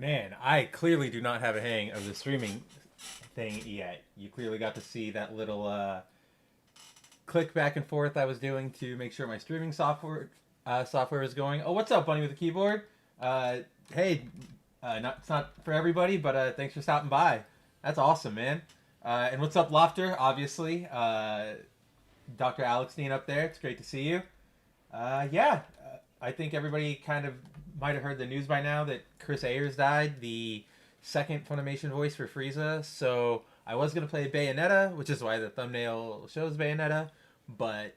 Man, I clearly do not have a hang of the streaming thing yet. You clearly got to see that little click back and forth I was doing to make sure my streaming software is going. Oh, what's up, Bunny with the keyboard? Uh, hey, it's not for everybody, but thanks for stopping by. That's awesome, man. And what's up, Lofter? Obviously, Dr. Alexstein up there. It's great to see you. I think everybody kind of might have heard the news by now that Chris Ayres died, the second Funimation voice for Frieza. So I was going to play Bayonetta, which is why the thumbnail shows Bayonetta. But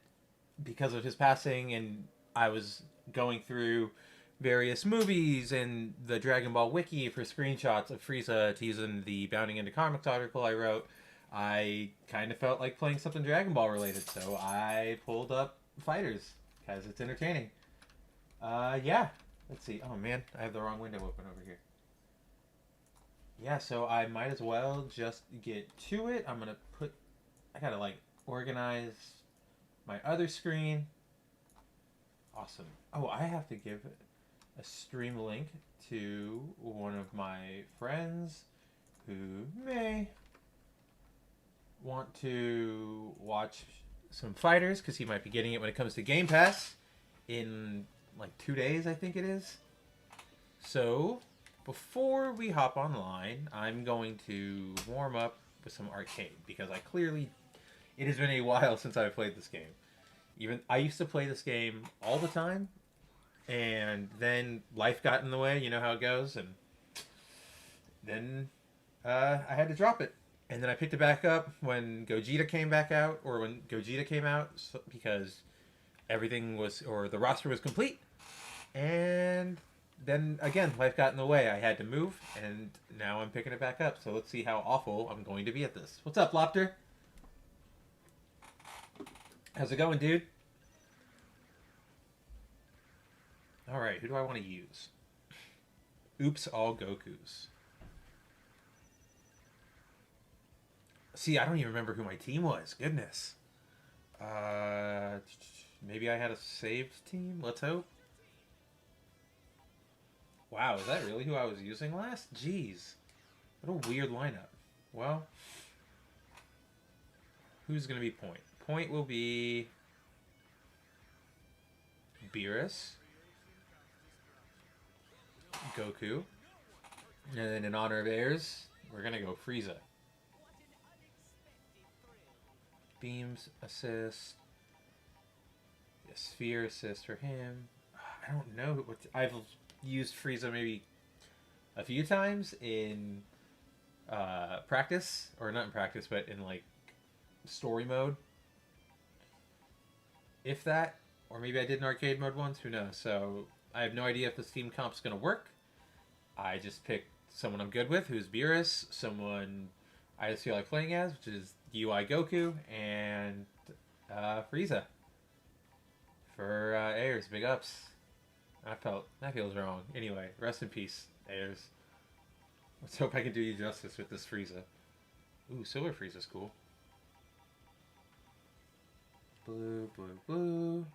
because of his passing, and I was going through various movies and the Dragon Ball wiki for screenshots of Frieza teasing the Bounding into Comics article I wrote, I kind of felt like playing something Dragon Ball related. So I pulled up FighterZ because it's entertaining. Yeah. Let's see. Oh man, I have the wrong window open over here. Yeah, so I might as well just get to it. I gotta like organize my other screen. Awesome. Oh, I have to give a stream link to one of my friends who may want to watch some fighters because he might be getting it when it comes to Game Pass in like 2 days, I think it is. So, before we hop online, I'm going to warm up with some arcade because it has been a while since I've played this game. Even I used to play this game all the time, and then life got in the way. You know how it goes, and then I had to drop it. And then I picked it back up when Gogeta came back out, or when Gogeta came out, because the roster was complete. And then again, life got in the way. I had to move, and now I'm picking it back up. So let's see how awful I'm going to be at this. What's up, Lopter? How's it going, dude? Alright, who do I want to use? Oops, all Gokus. See, I don't even remember who my team was. Goodness. Maybe I had a saved team? Let's hope. Wow, is that really who I was using last? Jeez. What a weird lineup. Well, who's going to be point? Point will be Beerus, Goku, and then in honor of Ayres, we're going to go Frieza. Beams assist. Yeah, sphere assist for him. I don't know what I've used Frieza maybe a few times in practice, or not in practice, but in like story mode. If that, or maybe I did in arcade mode once, who knows. So I have no idea if this team comp's going to work. I just picked someone I'm good with, who's Beerus, someone I just feel like playing as, which is UI Goku, and Frieza. For Ayres, big ups. That feels wrong. Anyway, rest in peace, Ayres. Let's hope I can do you justice with this Frieza. Ooh, Silver Frieza's cool. Blue, blue, blue.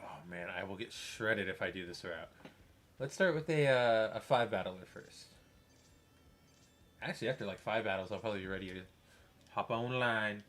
Oh man, I will get shredded if I do this route. Let's start with a 5 battler first. Actually, after like 5 battles, I'll probably be ready to hop online.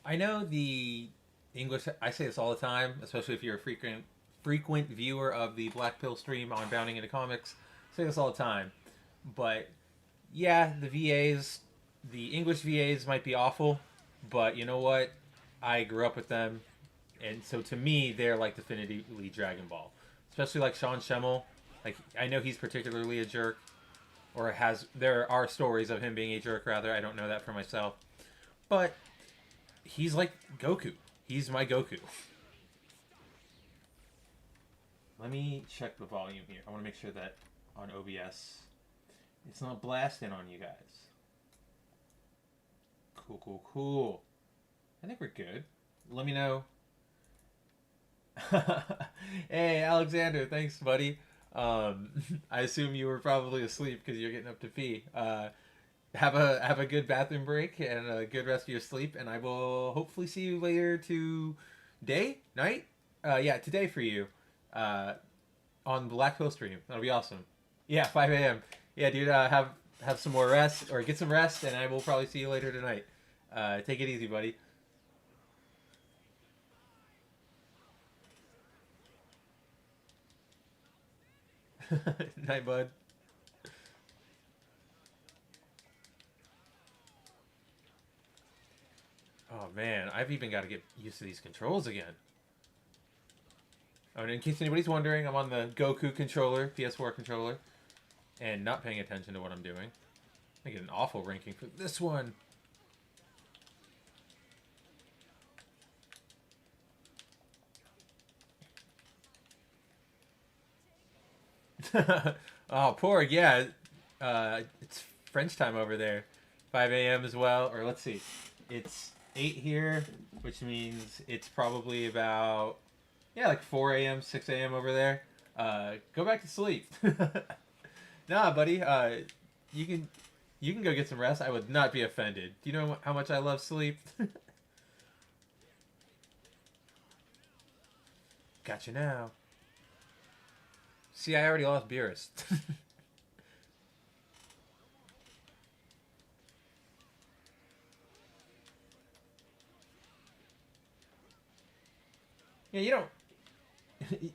I know the English. I say this all the time, especially if you're a frequent viewer of the Black Pill stream on Bounding into Comics. I say this all the time, but yeah, the English VAs might be awful, but you know what? I grew up with them. and so to me, they're like definitively Dragon Ball. Especially like Sean Schemmel. Like I know he's particularly a jerk, or has there are stories of him being a jerk. Rather, I don't know that for myself, but he's like Goku. He's my Goku. Let me check the volume here. I want to make sure that on OBS it's not blasting on you guys. Cool, cool, cool. I think we're good. Let me know. Hey, Alexander, thanks, buddy. I assume you were probably asleep because you're getting up to pee. Have a good bathroom break and a good rest of your sleep, and I will hopefully see you later today, night. Yeah, today for you. On Black Hill stream. That'll be awesome. Yeah, 5 a.m. Yeah, dude. Have some more rest or get some rest, and I will probably see you later tonight. Take it easy, buddy. Night, bud. Oh man, I've even got to get used to these controls again. Oh, and in case anybody's wondering, I'm on the Goku controller, PS4 controller, and not paying attention to what I'm doing. I get an awful ranking for this one. Oh, poor, yeah. It's French time over there. 5 a.m. as well. Or let's see. It's 8 here, which means it's probably about, yeah, like 4 a.m., 6 a.m. over there. Go back to sleep. Nah, buddy. You can you can go get some rest. I would not be offended. Do you know how much I love sleep? Gotcha now. See, I already lost Beerus. Yeah, you don't.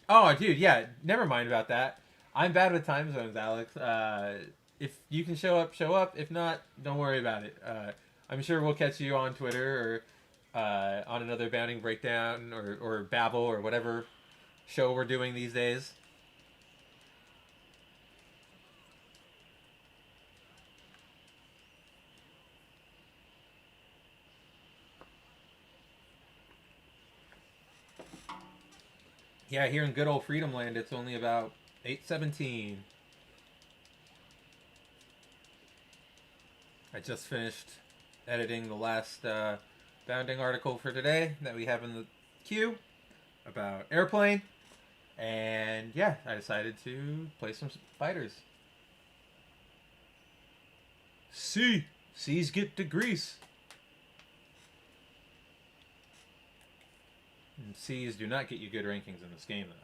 Oh, dude, yeah. Never mind about that. I'm bad with time zones, Alex. If you can show up, show up. If not, don't worry about it. I'm sure we'll catch you on Twitter or on another Bounding Breakdown or Babel or whatever show we're doing these days. Yeah, here in good old Freedom Land, it's only about 8:17. I just finished editing the last Bounding article for today that we have in the queue about Airplane. And yeah, I decided to play some fighters. C. C's get to Greece. And C's do not get you good rankings in this game, though.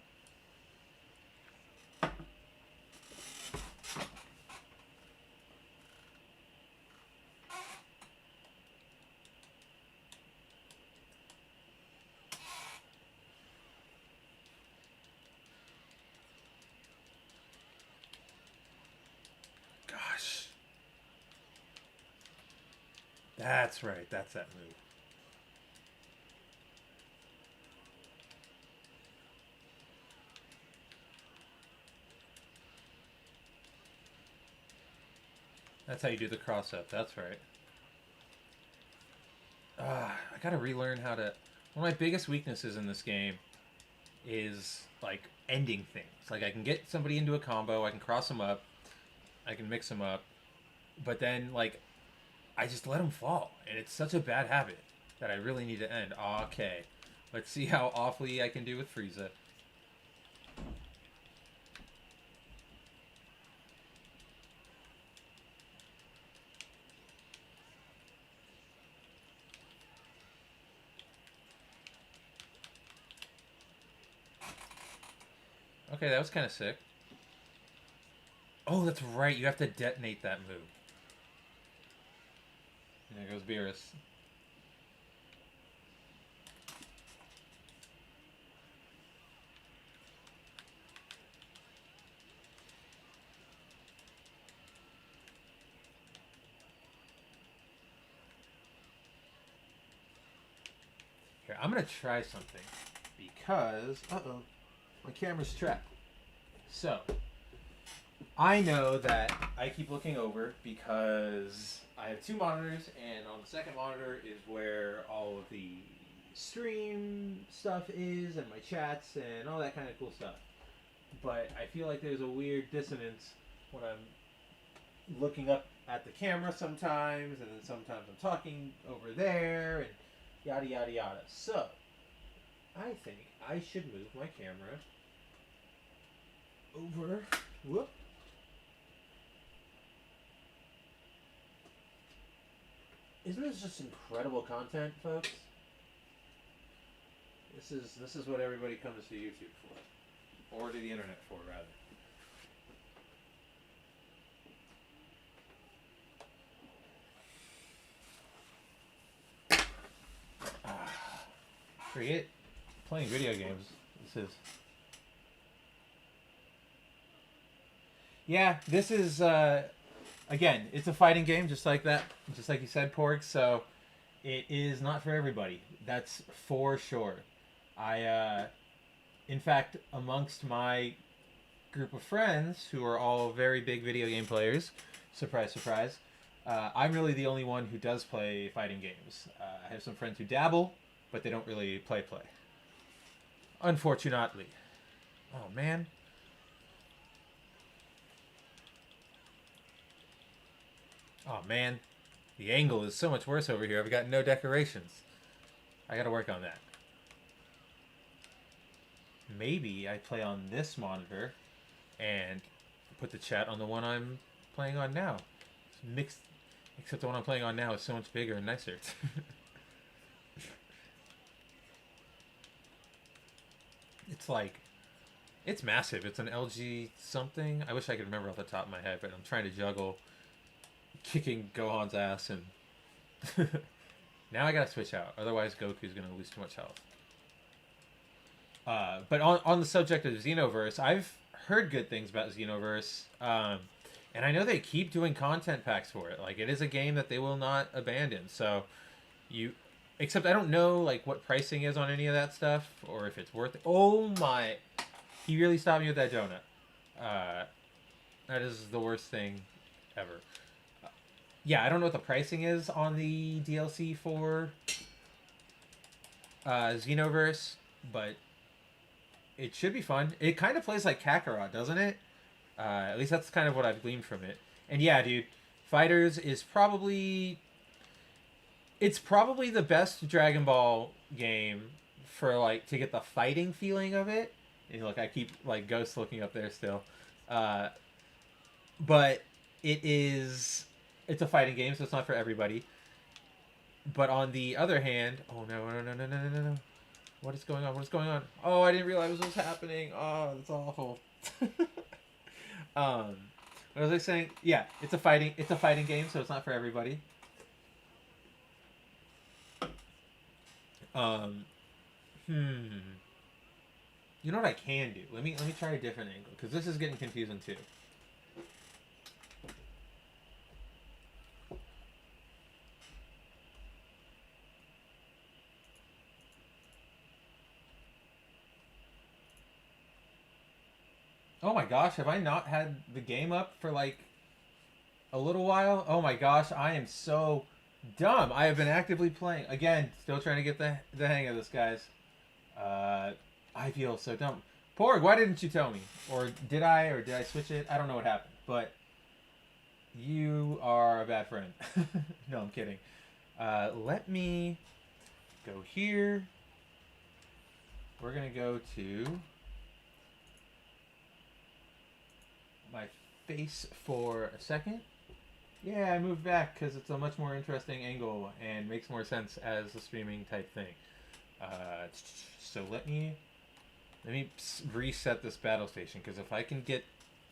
Gosh. That's right. That's that move. That's how you do the cross up. That's right. I gotta relearn how to. One of my biggest weaknesses in this game is like ending things. Like I can get somebody into a combo, I can cross them up, I can mix them up, but then like I just let them fall, and it's such a bad habit that I really need to end. Okay, let's see how awfully I can do with Frieza. Okay, that was kind of sick. Oh, that's right. You have to detonate that move. There goes Beerus. Here, I'm gonna try something. because my camera's trapped. So I know that I keep looking over because I have two monitors, and on the second monitor is where all of the stream stuff is, and my chats, and all that kind of cool stuff. But I feel like there's a weird dissonance when I'm looking up at the camera sometimes, and then sometimes I'm talking over there, and yada yada yada. So I think I should move my camera over. Whoop. Isn't this just incredible content, folks? This is what everybody comes to YouTube for, or to the internet for, rather. Forget playing video games. This is. Yeah, this is. Again, it's a fighting game, just like that, just like you said, Porg. So it is not for everybody. That's for sure. In fact, amongst my group of friends who are all very big video game players, surprise, surprise, I'm really the only one who does play fighting games. I have some friends who dabble, but they don't really play. Unfortunately. Oh, man. Oh, man. The angle is so much worse over here. I've got no decorations. I gotta work on that. Maybe I play on this monitor and put the chat on the one I'm playing on now. It's mixed, except the one I'm playing on now is so much bigger and nicer. It's like, it's massive. It's an LG something. I wish I could remember off the top of my head, but I'm trying to juggle kicking Gohan's ass, and now I gotta switch out. Otherwise, Goku's gonna lose too much health. But on the subject of Xenoverse, I've heard good things about Xenoverse, and I know they keep doing content packs for it. Like, it is a game that they will not abandon. So, except I don't know like what pricing is on any of that stuff, or if it's worth it. Oh my! He really stopped me with that donut. That is the worst thing ever. Yeah, I don't know what the pricing is on the DLC for Xenoverse, but it should be fun. It kind of plays like Kakarot, doesn't it? At least that's kind of what I've gleaned from it. And yeah, dude, FighterZ is probably... It's probably the best Dragon Ball game for, like, to get the fighting feeling of it. And look, I keep, like, Ghost looking up there still. But it is... It's a fighting game, so it's not for everybody. But on the other hand... Oh, no. What is going on? What is going on? Oh, I didn't realize what was happening. Oh, that's awful. What was I saying? Yeah, it's a fighting game, so it's not for everybody. You know what I can do? Let me try a different angle, because this is getting confusing too. Oh my gosh, have I not had the game up for like a little while? Oh my gosh, I am so dumb. I have been actively playing. Again, still trying to get the hang of this, guys. I feel so dumb. Porg, why didn't you tell me? Or did I switch it? I don't know what happened, but you are a bad friend. No, I'm kidding. Let me go here. We're going to go to my face for a second. Yeah, I moved back because it's a much more interesting angle and makes more sense as a streaming type thing. So let me reset this battle station, because if I can get...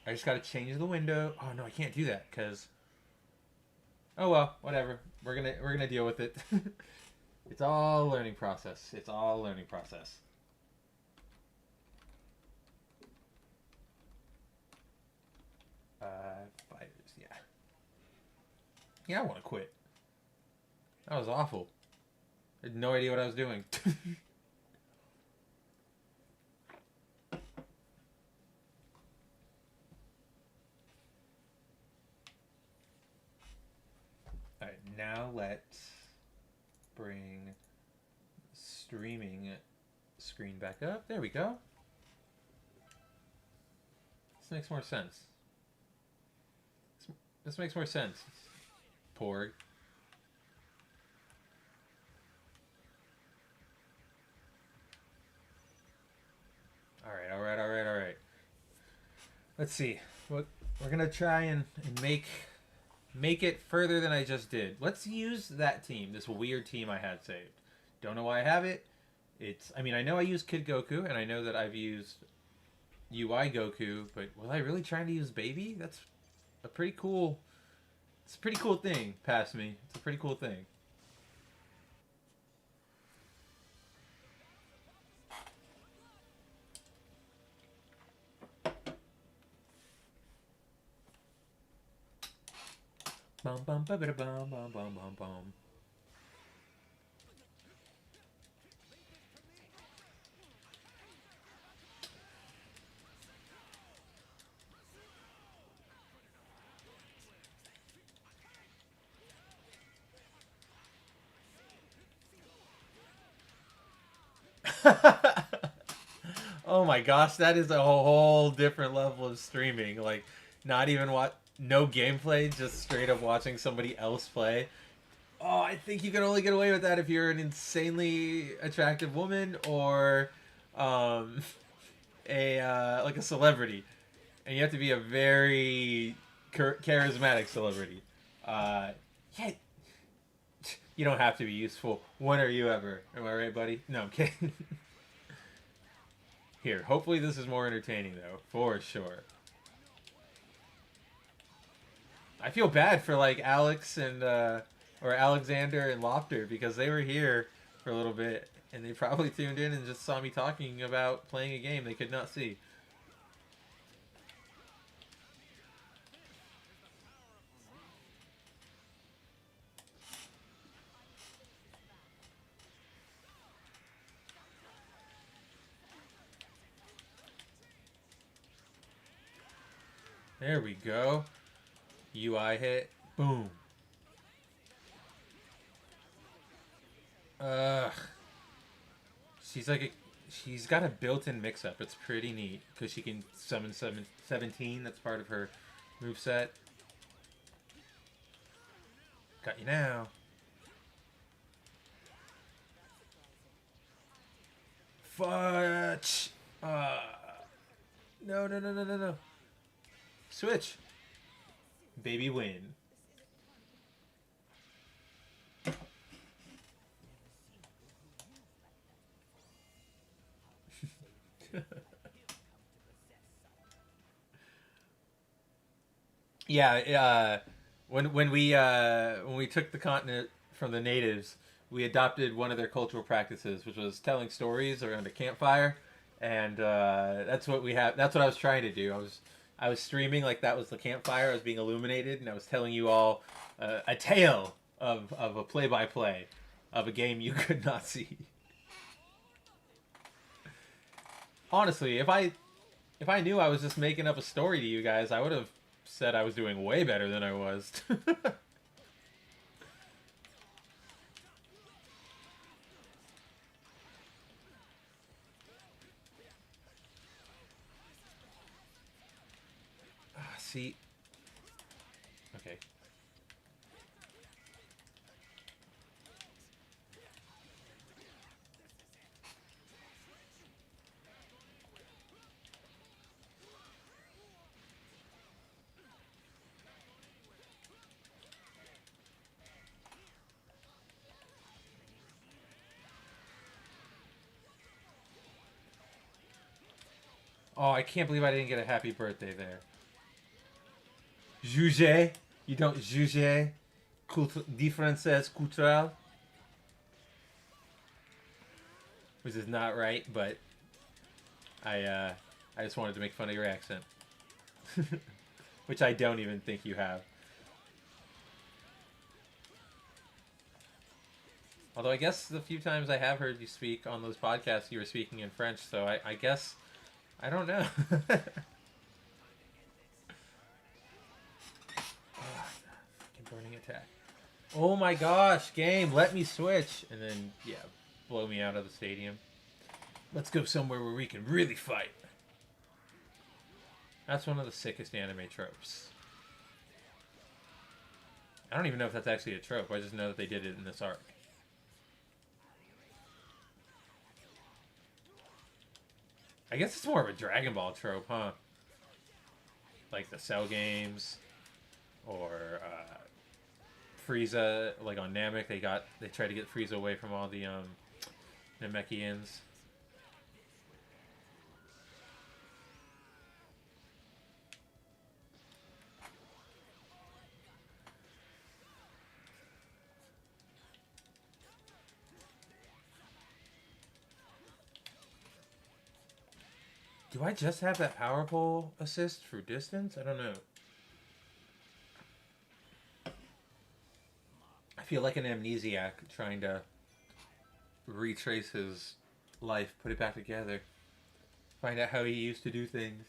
I just got to change the window. Oh, no, I can't do that because... Oh, well, whatever. We're gonna deal with it. It's all a learning process. It's all a learning process. FighterZ, yeah. Yeah, I want to quit. That was awful. I had no idea what I was doing. now let's bring streaming screen back up. There we go. This makes more sense. This makes more sense. Porg. Alright. Let's see. We're gonna try and make it further than I just did. Let's use that team, this weird team I had saved. Don't know why I have it. I mean, I know I use Kid Goku, and I know that I've used UI Goku, but was I really trying to use Baby? That's a pretty cool... It's a pretty cool thing, past me. It's a pretty cool thing. Bum bum ba ba bum bum bum bum bum. Oh my gosh, that is a whole different level of streaming. Like, not even no gameplay, just straight up watching somebody else play. Oh, I think you can only get away with that if you're an insanely attractive woman or like a celebrity, and you have to be a very charismatic celebrity. Yeah, you don't have to be useful. When are you ever? Am I right, buddy? No, I'm kidding. Here, hopefully this is more entertaining, though, for sure. I feel bad for, like, Alex and, or Alexander and Lofter, because they were here for a little bit, and they probably tuned in and just saw me talking about playing a game they could not see. There we go. UI hit. Boom. She's got a built-in mix-up. It's pretty neat because she can summon 17. That's part of her moveset. Got you now. Fudge. No. Switch. Baby win. Yeah, when we took the continent from the natives, we adopted one of their cultural practices, which was telling stories around a campfire, and that's what we have. That's what I was trying to do. I was streaming like that was the campfire. I was being illuminated, and I was telling you all a tale of a play-by-play of a game you could not see. Honestly, if I knew I was just making up a story to you guys, I would have said I was doing way better than I was. See? Okay. Oh, I can't believe I didn't get a happy birthday there. Juger? You don't juger differences culturelles? Which is not right, but I just wanted to make fun of your accent. Which I don't even think you have. Although I guess the few times I have heard you speak on those podcasts, you were speaking in French, so I guess... I don't know. Fucking burning attack. Oh my gosh, game, let me switch. And then, yeah, blow me out of the stadium. Let's go somewhere where we can really fight. That's one of the sickest anime tropes. I don't even know if that's actually a trope. I just know that they did it in this arc. I guess it's more of a Dragon Ball trope, huh? Like the Cell games, or Frieza. Like on Namek, they tried to get Frieza away from all the Namekians. Do I just have that powerful assist for distance? I don't know. I feel like an amnesiac trying to retrace his life, put it back together, find out how he used to do things.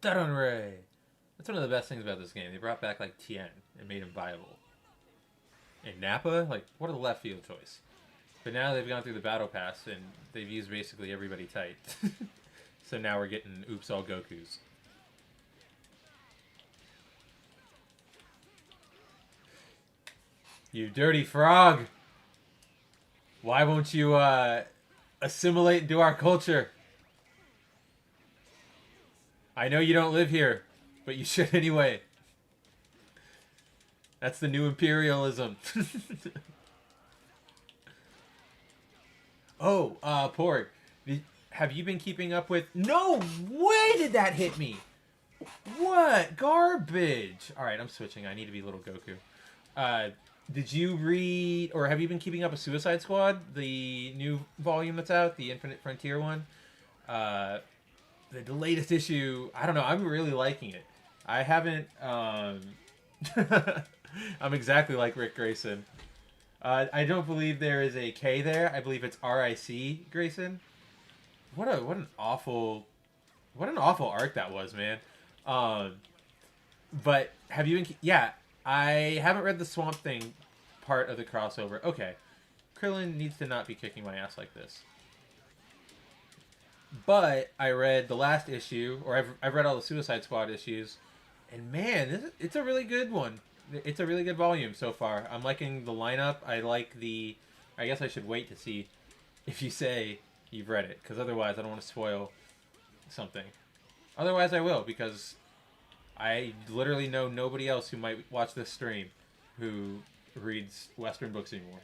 Ray. That's one of the best things about this game. They brought back like Tien and made him viable. And Nappa, like, what a left field choice. But now they've gone through the battle pass and they've used basically everybody tight. So now we're getting oops all Gokus. You dirty frog! Why won't you assimilate into our culture? I know you don't live here, but you should anyway. That's the new imperialism. Oh, Porg, have you been keeping up with... No way did that hit me! What? Garbage! Alright, I'm switching. I need to be little Goku. Did you read... Or have you been keeping up with Suicide Squad? The new volume that's out? The Infinite Frontier one? The latest issue... I don't know. I'm really liking it. I haven't... I'm exactly like Rick Grayson. I don't believe there is a K there. I believe it's R-I-C Grayson. What an awful arc that was, man. But have you been... Yeah, I haven't read the Swamp Thing part of the crossover. Okay. Krillin needs to not be kicking my ass like this. But I read the last issue, or I've read all the Suicide Squad issues, and man, it's a really good one. It's a really good volume so far. I'm liking the lineup. I like the... I guess I should wait to see if you say you've read it, because otherwise I don't want to spoil something. Otherwise I will, because I literally know nobody else who might watch this stream who reads Western books anymore.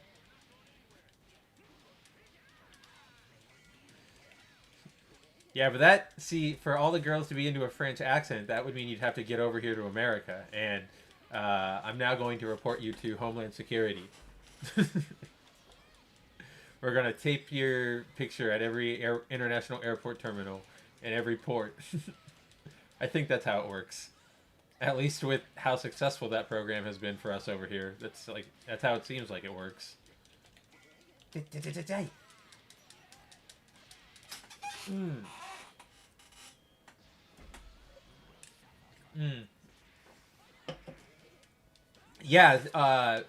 Yeah, but that, see, for all the girls to be into a French accent, that would mean you'd have to get over here to America, and I'm now going to report you to Homeland Security. We're going to tape your picture at every international airport terminal and every port. I think that's how it works. At least with how successful that program has been for us over here. That's how it seems like it works. Yeah,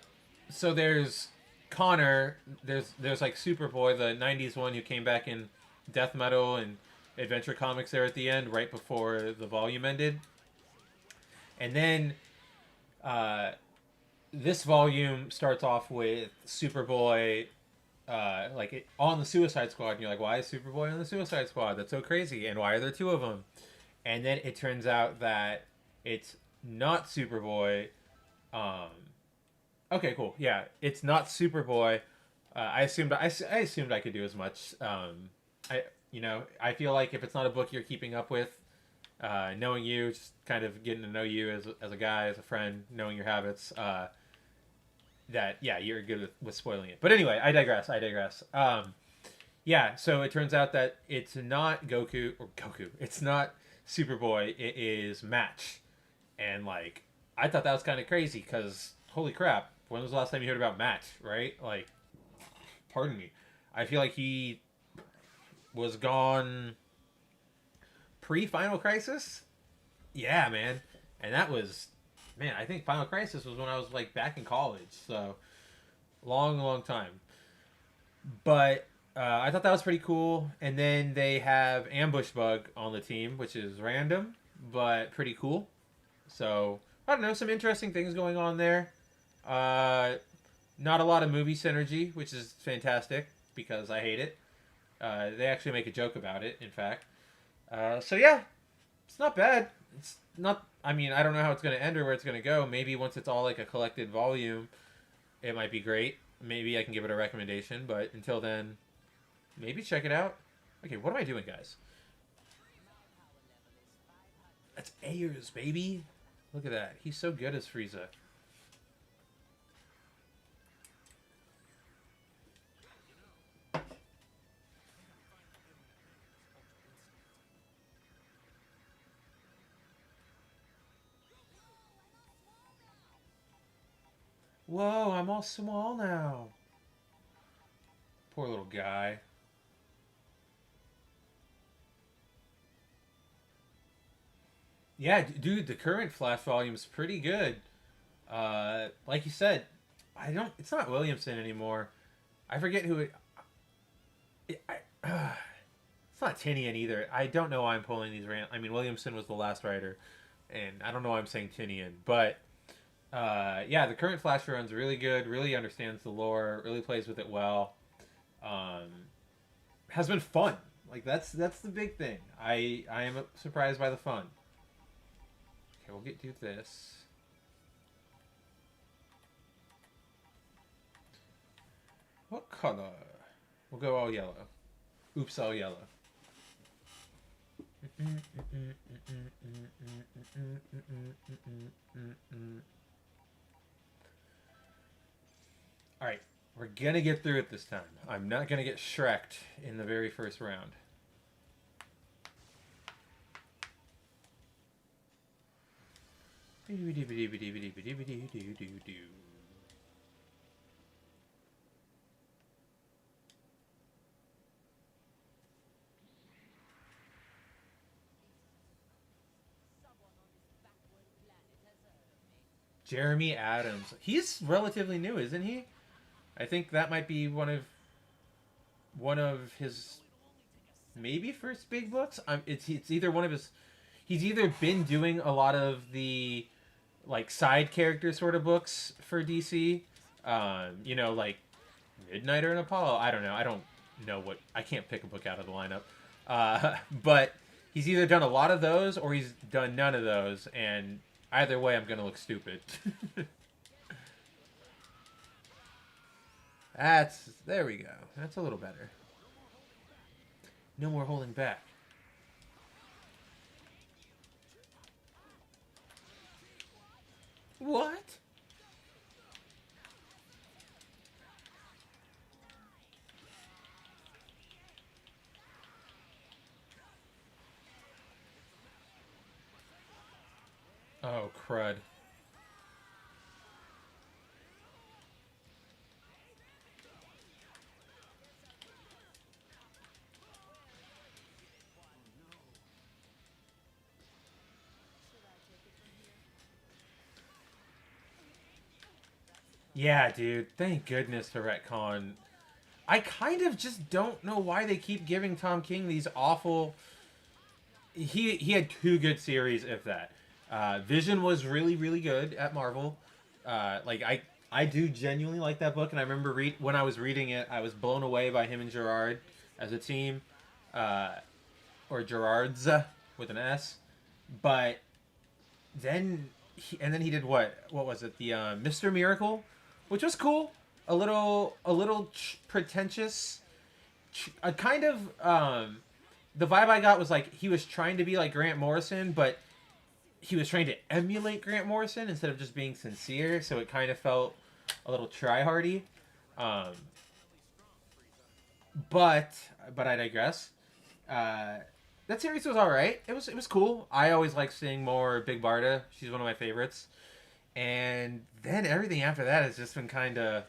so there's Connor, there's like Superboy, the 90s one who came back in Death Metal and Adventure Comics there at the end, right before the volume ended. And then this volume starts off with Superboy on the Suicide Squad, and you're like, why is Superboy on the Suicide Squad? That's so crazy, and why are there two of them? And then it turns out that it's not Superboy. Okay, cool. Yeah, it's not Superboy. I assumed I could do as much. I feel like if it's not a book you're keeping up with, knowing you, just kind of getting to know you as a guy, as a friend, knowing your habits, you're good with spoiling it. But anyway, I digress. Yeah, so it turns out that it's not Goku. It's not Superboy. It is Match. And like, I thought that was kind of crazy because holy crap, when was the last time you heard about Match, right? Like, pardon me. I feel like he was gone pre-Final Crisis. Yeah, man. And that was, man, I think Final Crisis was when I was like back in college. So long, long time. But I thought that was pretty cool. And then they have Ambush Bug on the team, which is random, but pretty cool. So I don't know, some interesting things going on there. Uh, Not a lot of movie synergy, which is fantastic because I hate it. They actually make a joke about it, in fact. So yeah, it's not bad. It's not. I mean, I don't know how it's going to end or where it's going to go. Maybe once it's all like a collected volume, it might be great. Maybe I can give it a recommendation. But until then, maybe check it out. Okay, what am I doing, guys? That's Ayres, baby. Look at that. He's so good as Frieza. Whoa, I'm all small now. Poor little guy. Yeah, dude, the current Flash volume is pretty good. Like you said, I don't. It's not Williamson anymore. I forget who it's not Tinian either. I don't know why I'm pulling these I mean, Williamson was the last writer, and I don't know why I'm saying Tinian, but yeah, the current Flash run's really good. Really understands the lore. Really plays with it well. Um, has been fun. Like that's the big thing. I am surprised by the fun. Okay, we'll do this. What color? We'll go all yellow. Oops, all yellow. Alright, we're gonna get through it this time. I'm not gonna get Shrek'd in the very first round. Jeremy Adams. He's relatively new, isn't he? I think that might be one of his maybe first big books. It's either one of his. He's either been doing a lot of the like side character sort of books for DC. You know, like Midnighter and Apollo. I don't know. I don't know what. I can't pick a book out of the lineup. But he's either done a lot of those or he's done none of those, and either way, I'm gonna look stupid. There we go. That's a little better. No more holding back. What? Oh, crud. Yeah, dude. Thank goodness to retcon. I kind of just don't know why they keep giving Tom King these awful. He had two good series, if that. Vision was really good at Marvel. Like I do genuinely like that book, and I remember when I was reading it, I was blown away by him and Gerard as a team, uh, or Gerards with an S. But then he did what? What was it? The Mr. Miracle, which was cool. A little pretentious. A kind of the vibe I got was like he was trying to be like Grant Morrison, but he was trying to emulate Grant Morrison instead of just being sincere. So it kind of felt a little try-hardy. Um, but I digress. Uh, that series was all right. It was cool. I always like seeing more Big Barda. She's one of my favorites. And then everything after that has just been kind of,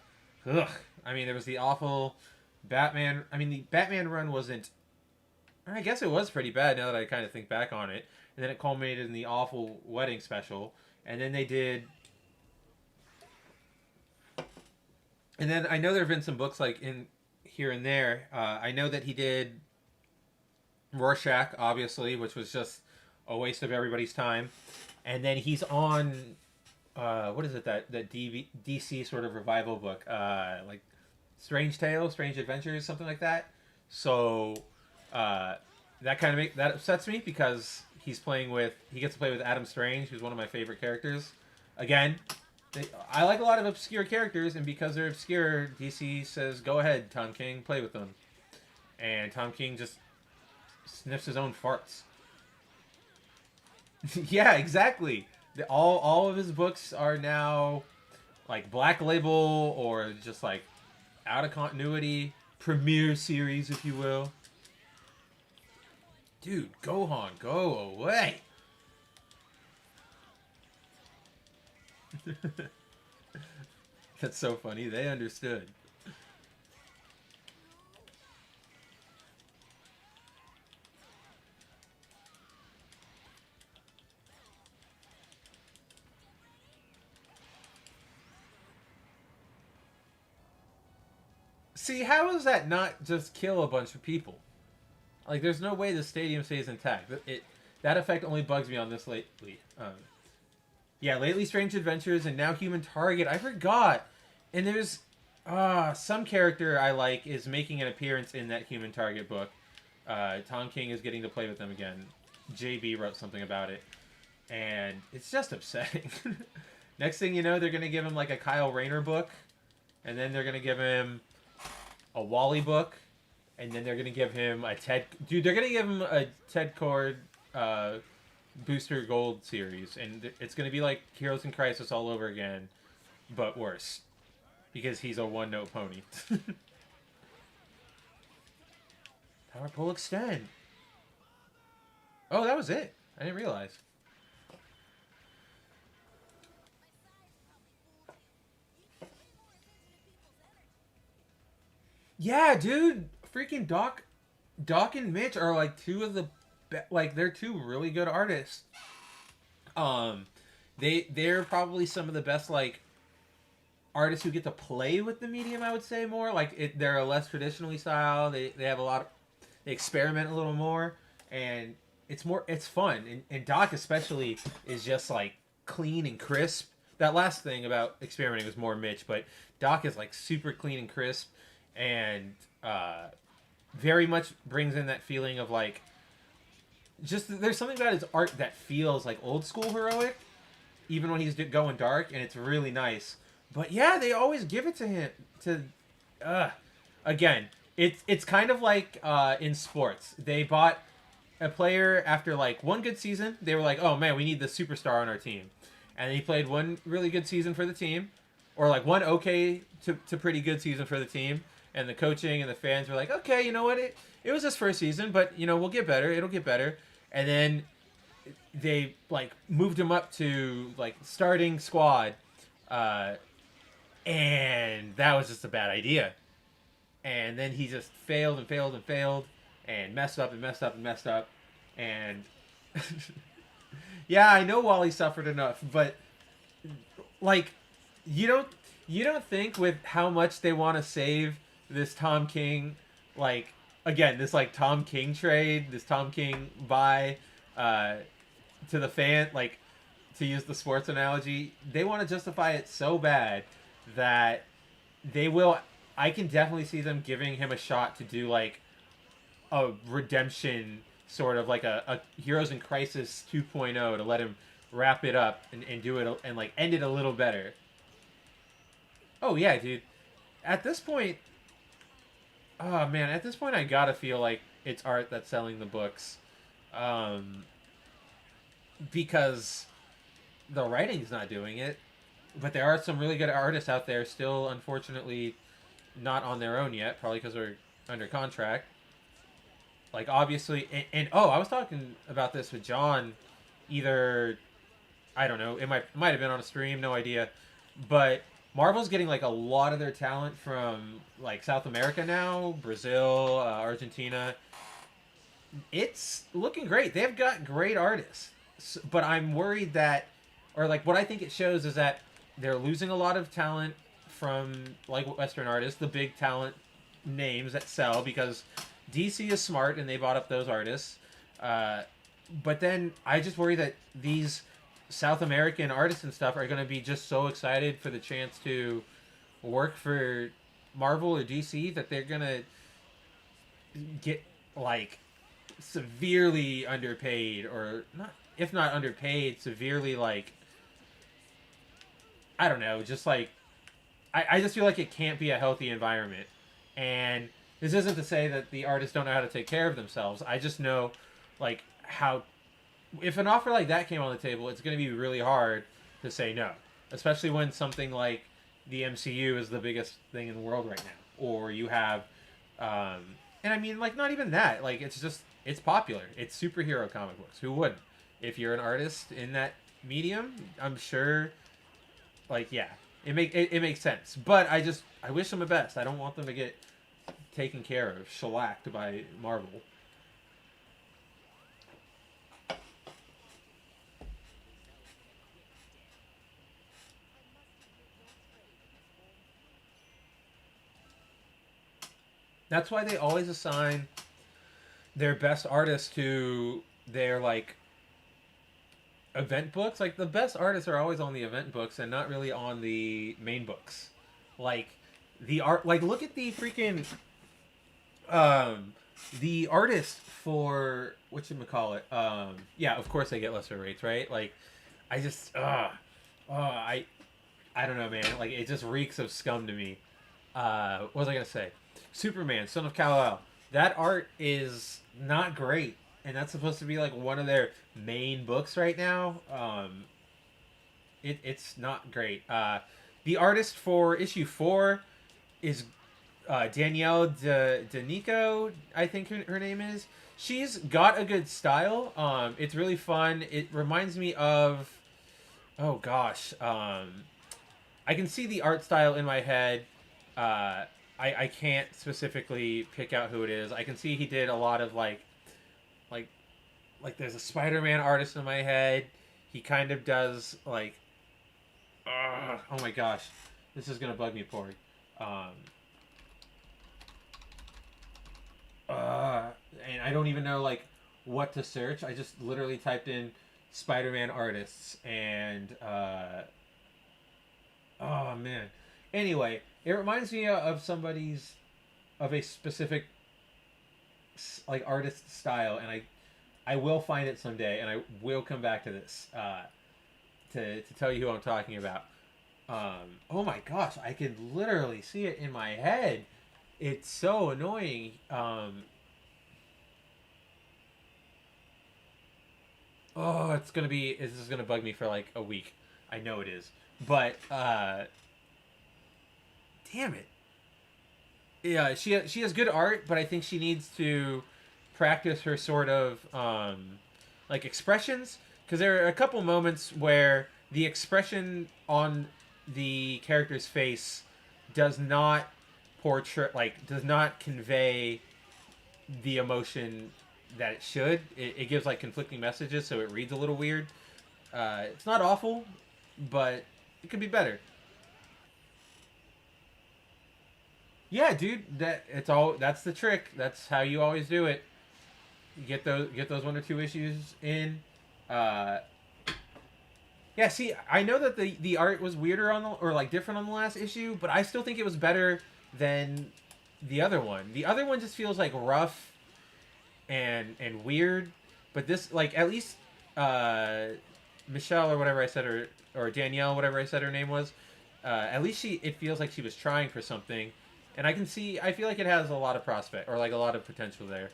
ugh. I mean, there was the awful Batman. I mean, the Batman run wasn't I guess it was pretty bad now that I kind of think back on it. And then it culminated in the awful wedding special. And then they did. And then I know there have been some books like in here and there. I know that he did Rorschach, obviously, which was just a waste of everybody's time. And then he's on what is it that DC sort of revival book, like Strange Tales, Strange Adventures, something like that. So that kind of that upsets me because he gets to play with Adam Strange, who's one of my favorite characters. Again, I like a lot of obscure characters, and because they're obscure, DC says go ahead, Tom King, play with them, and Tom King just sniffs his own farts. Yeah, exactly. All of his books are now like Black Label or just like out of continuity, premiere series, if you will. Dude, Gohan, go away. That's so funny. They understood. See, how does that not just kill a bunch of people? Like, there's no way the stadium stays intact. That effect only bugs me on this lately. Yeah, lately Strange Adventures and now Human Target. I forgot. And there's some character I like is making an appearance in that Human Target book. Tom King is getting to play with them again. JB wrote something about it. And it's just upsetting. Next thing you know, they're going to give him like a Kyle Rayner book. And then they're going to give him a Wally book. And then they're going to give him a Ted... Dude, they're going to give him a Ted Cord Booster Gold series. And it's going to be like Heroes in Crisis all over again. But worse. Because he's a one-note pony. Power Pull Extend. Oh, that was it. I didn't realize. Yeah, dude. Freaking Doc and Mitch are like two of the like they're two really good artists. They're probably some of the best like artists who get to play with the medium. I would say more like they're a less traditionally style. They have a lot of, they experiment a little more, and it's fun. And Doc especially is just like clean and crisp. That last thing about experimenting was more Mitch, but Doc is like super clean and crisp, and very much brings in that feeling of like just there's something about his art that feels like old school heroic, even when he's going dark, and it's really nice. But yeah, they always give it to him again. It's kind of like in sports. They bought a player after like one good season. They were like, oh man, we need the superstar on our team, and he played one really good season for the team, or like one okay to pretty good season for the team. And the coaching and the fans were like, okay, you know what? It was his first season, but, you know, we'll get better. It'll get better. And then they, like, moved him up to, like, starting squad. And that was just a bad idea. And then he just failed and failed and failed. And messed up and messed up and messed up. And, yeah, I know Wally suffered enough. But, like, you don't think with how much they want to save this Tom King, like, again, this, like, Tom King trade, this Tom King buy to the fan, like, to use the sports analogy, they want to justify it so bad that they will, I can definitely see them giving him a shot to do, like, a redemption, sort of, like, a Heroes in Crisis 2.0 to let him wrap it up and do it, and, like, end it a little better. Oh, yeah, dude. At this point, oh man, at this point I gotta feel like it's art that's selling the books. Because the writing's not doing it. But there are some really good artists out there still, unfortunately, not on their own yet, probably because they're under contract. Like, obviously, and I was talking about this with John, either, I don't know, it might have been on a stream, no idea, but Marvel's getting like a lot of their talent from like South America now, Brazil, Argentina, It's looking great. They've got great artists, but I'm worried that, or like what I think it shows is that they're losing a lot of talent from like Western artists, the big talent names that sell because DC is smart and they bought up those artists. Uh, but then I just worry that these South American artists and stuff are going to be just so excited for the chance to work for Marvel or DC that they're going to get like severely underpaid, or not, if not underpaid, severely like, I don't know, just like I just feel like it can't be a healthy environment. And this isn't to say that the artists don't know how to take care of themselves. I just know like how, if an offer like that came on the table, it's going to be really hard to say no, especially when something like the MCU is the biggest thing in the world right now, or you have, and I mean like not even that, like it's just it's popular. It's superhero comic books. Who wouldn't? If you're an artist in that medium, I'm sure. Like yeah, it makes sense. But I wish them the best. I don't want them to get taken care of, shellacked by Marvel. That's why they always assign their best artists to their like event books. Like the best artists are always on the event books and not really on the main books. Like the art, like look at the freaking um the artist for whatchamacallit. Yeah, of course they get lesser rates, right? Like I just I don't know, man. Like it just reeks of scum to me. What was I gonna say? Superman, Son of Kal-El. That art is not great, and that's supposed to be like one of their main books right now. It's not great. The artist for issue 4 is Danielle Danico, I think her name is. She's got a good style. It's really fun. It reminds me of, oh gosh, I can see the art style in my head. I can't specifically pick out who it is. I can see he did a lot of like like there's a Spider-Man artist in my head. He kind of does like, oh my gosh, this is gonna bug me, Porg. Um, and I don't even know like what to search. I just literally typed in Spider-Man artists and oh man. Anyway, it reminds me of somebody's of a specific like artist style, and I will find it someday, and I will come back to this to tell you who I'm talking about. Oh my gosh, I could literally see it in my head. It's so annoying. Oh, it's gonna be. This is gonna bug me for like a week. I know it is, but damn it. Yeah, she has good art, but I think she needs to practice her sort of like expressions, because there are a couple moments where the expression on the character's face does not portray, like does not convey the emotion that it should. It gives like conflicting messages, so it reads a little weird. It's not awful, but it could be better. Yeah, dude, that's the trick. That's how you always do it. Get those 1 or 2 issues in. Uh, yeah, see, I know that the art was weirder on the, or like different on the last issue, but I still think it was better than the other one. The other one just feels like rough and weird, but this like at least uh, Michelle or whatever I said, or Danielle, whatever I said her name was. At least it feels like she was trying for something, and I feel like it has a lot of prospect, or like a lot of potential there.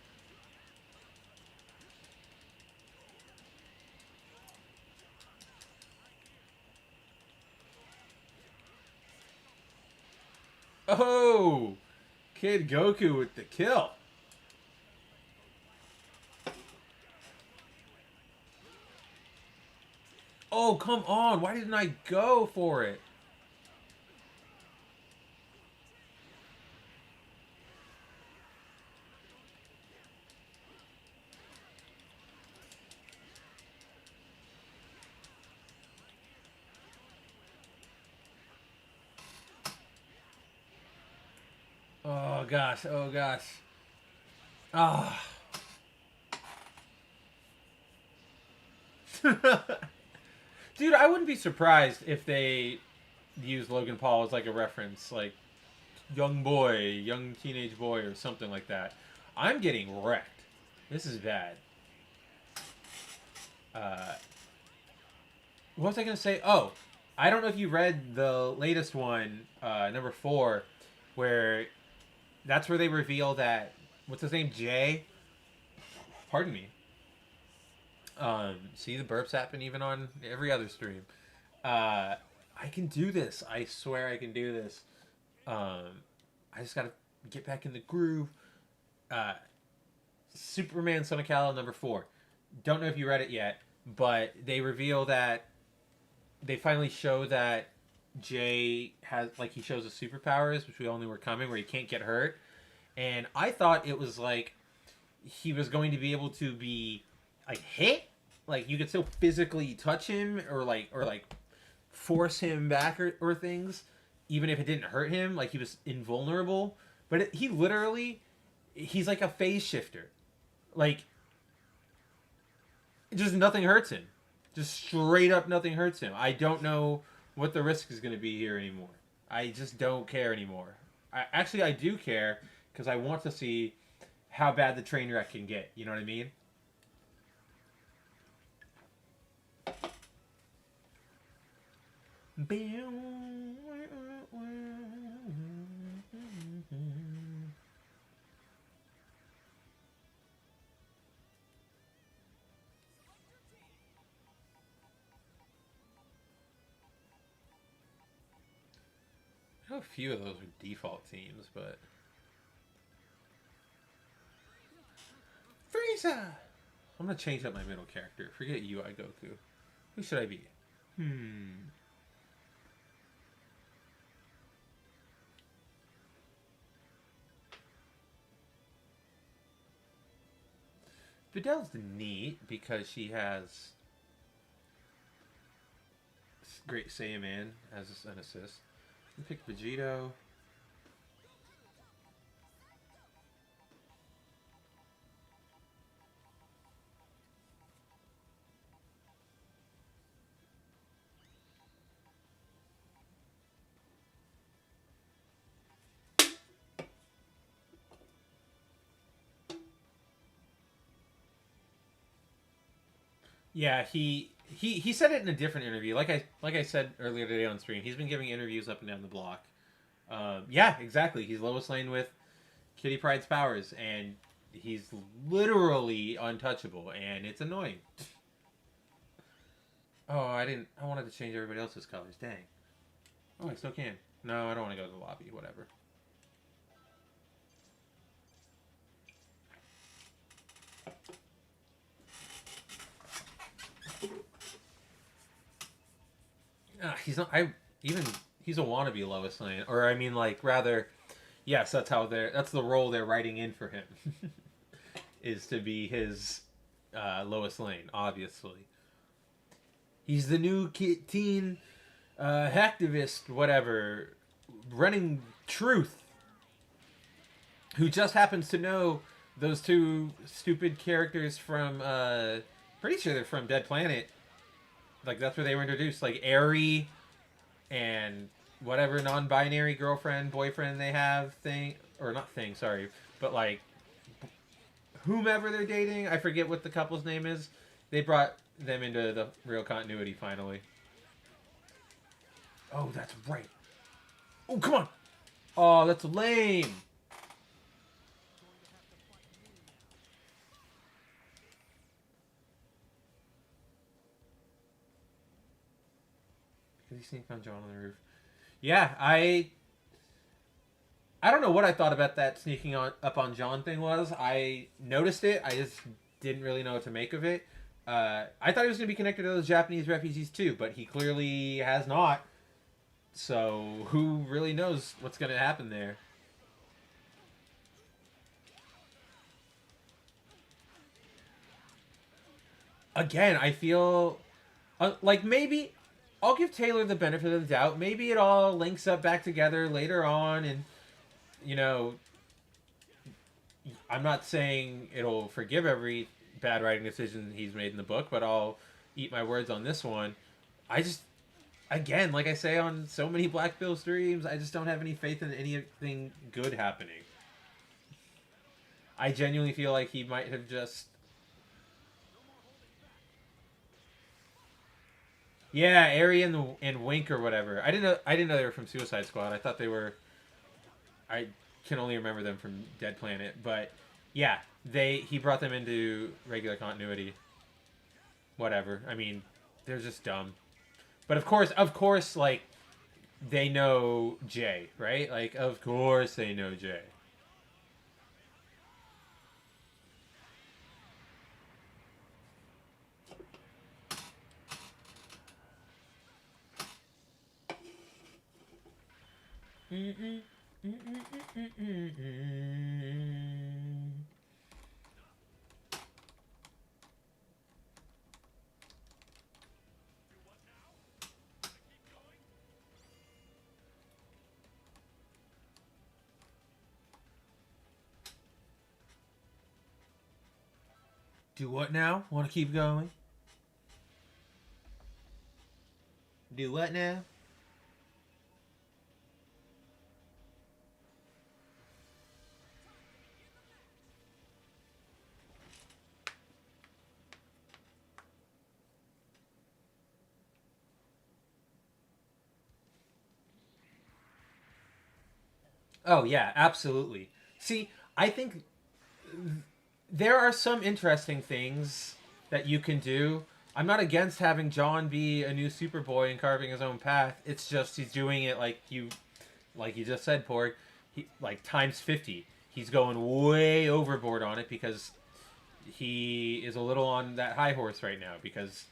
Oh, Kid Goku with the kill. Oh, come on. Why didn't I go for it? gosh. Oh gosh. Ah. Dude, I wouldn't be surprised if they use Logan Paul as like a reference, like young boy, young teenage boy, or something like that. I'm getting wrecked. This is bad. What was I gonna say? Oh, I don't know if you read the latest one, number 4, where that's where they reveal that what's his name, Jay. Pardon me. See the burps happen even on every other stream. I can do this. I swear I can do this. I just gotta get back in the groove. Superman Son of Kal number 4. Don't know if you read it yet, but they reveal that they finally show that Jay has, like, he shows his superpowers, which we all knew were coming, where he can't get hurt. And I thought it was like he was going to be able to be like hit, like you could still physically touch him or like force him back or things, even if it didn't hurt him, like he was invulnerable. But he literally, he's like a phase shifter, like just nothing hurts him, just straight up nothing hurts him. I don't know what the risk is going to be here anymore. I just don't care anymore. I do care because I want to see how bad the train wreck can get. You know what I mean? I know a few of those are default teams, but... Frieza! I'm gonna change up my middle character. Forget UI Goku. Who should I be? Videl's neat because she has Great Saiyaman as an assist. Pick Vegito. Yeah, he said it in a different interview. Like I said earlier today on stream, he's been giving interviews up and down the block. Yeah, exactly. He's Lois Lane with Kitty Pryde's powers, and he's literally untouchable, and it's annoying. Oh, I wanted to change everybody else's colors. Dang. Oh, I still can. No, I don't want to go to the lobby. Whatever. He's not. He's a wannabe Lois Lane, or I mean, like, rather, yes, that's the role they're writing in for him, is to be his Lois Lane. Obviously, he's the new teen hacktivist, whatever, running truth, who just happens to know those two stupid characters from. Pretty sure they're from Dead Planet. Like, that's where they were introduced. Like, Aerie and whatever non-binary girlfriend, boyfriend they have thing. Or not thing, sorry. But, like, whomever they're dating. I forget what the couple's name is. They brought them into the real continuity, finally. Oh, that's right. Oh, come on. Oh, that's lame. He sneaked on John on the roof. Yeah, I don't know what I thought about that sneaking up on John thing was. I noticed it. I just didn't really know what to make of it. I thought he was going to be connected to those Japanese refugees too, but he clearly has not. So who really knows what's going to happen there? Again, I feel like maybe... I'll give Taylor the benefit of the doubt. Maybe it all links up back together later on, and, you know, I'm not saying it'll forgive every bad writing decision he's made in the book, but I'll eat my words on this one. I just, again, like I say on so many Black Bill streams, I just don't have any faith in anything good happening. I genuinely feel like he might have just, yeah, Airy and Wink or whatever. I didn't know they were from Suicide Squad. I thought they were. I can only remember them from Dead Planet, but yeah, he brought them into regular continuity. Whatever. I mean, they're just dumb. But of course, like they know Jay, right? Like, of course they know Jay. Do what now? Want to keep going? Do what now? Oh yeah, absolutely. See, I think there are some interesting things that you can do. I'm not against having John be a new Superboy and carving his own path. It's just he's doing it like you just said, Porg. He like times 50. He's going way overboard on it because he is a little on that high horse right now because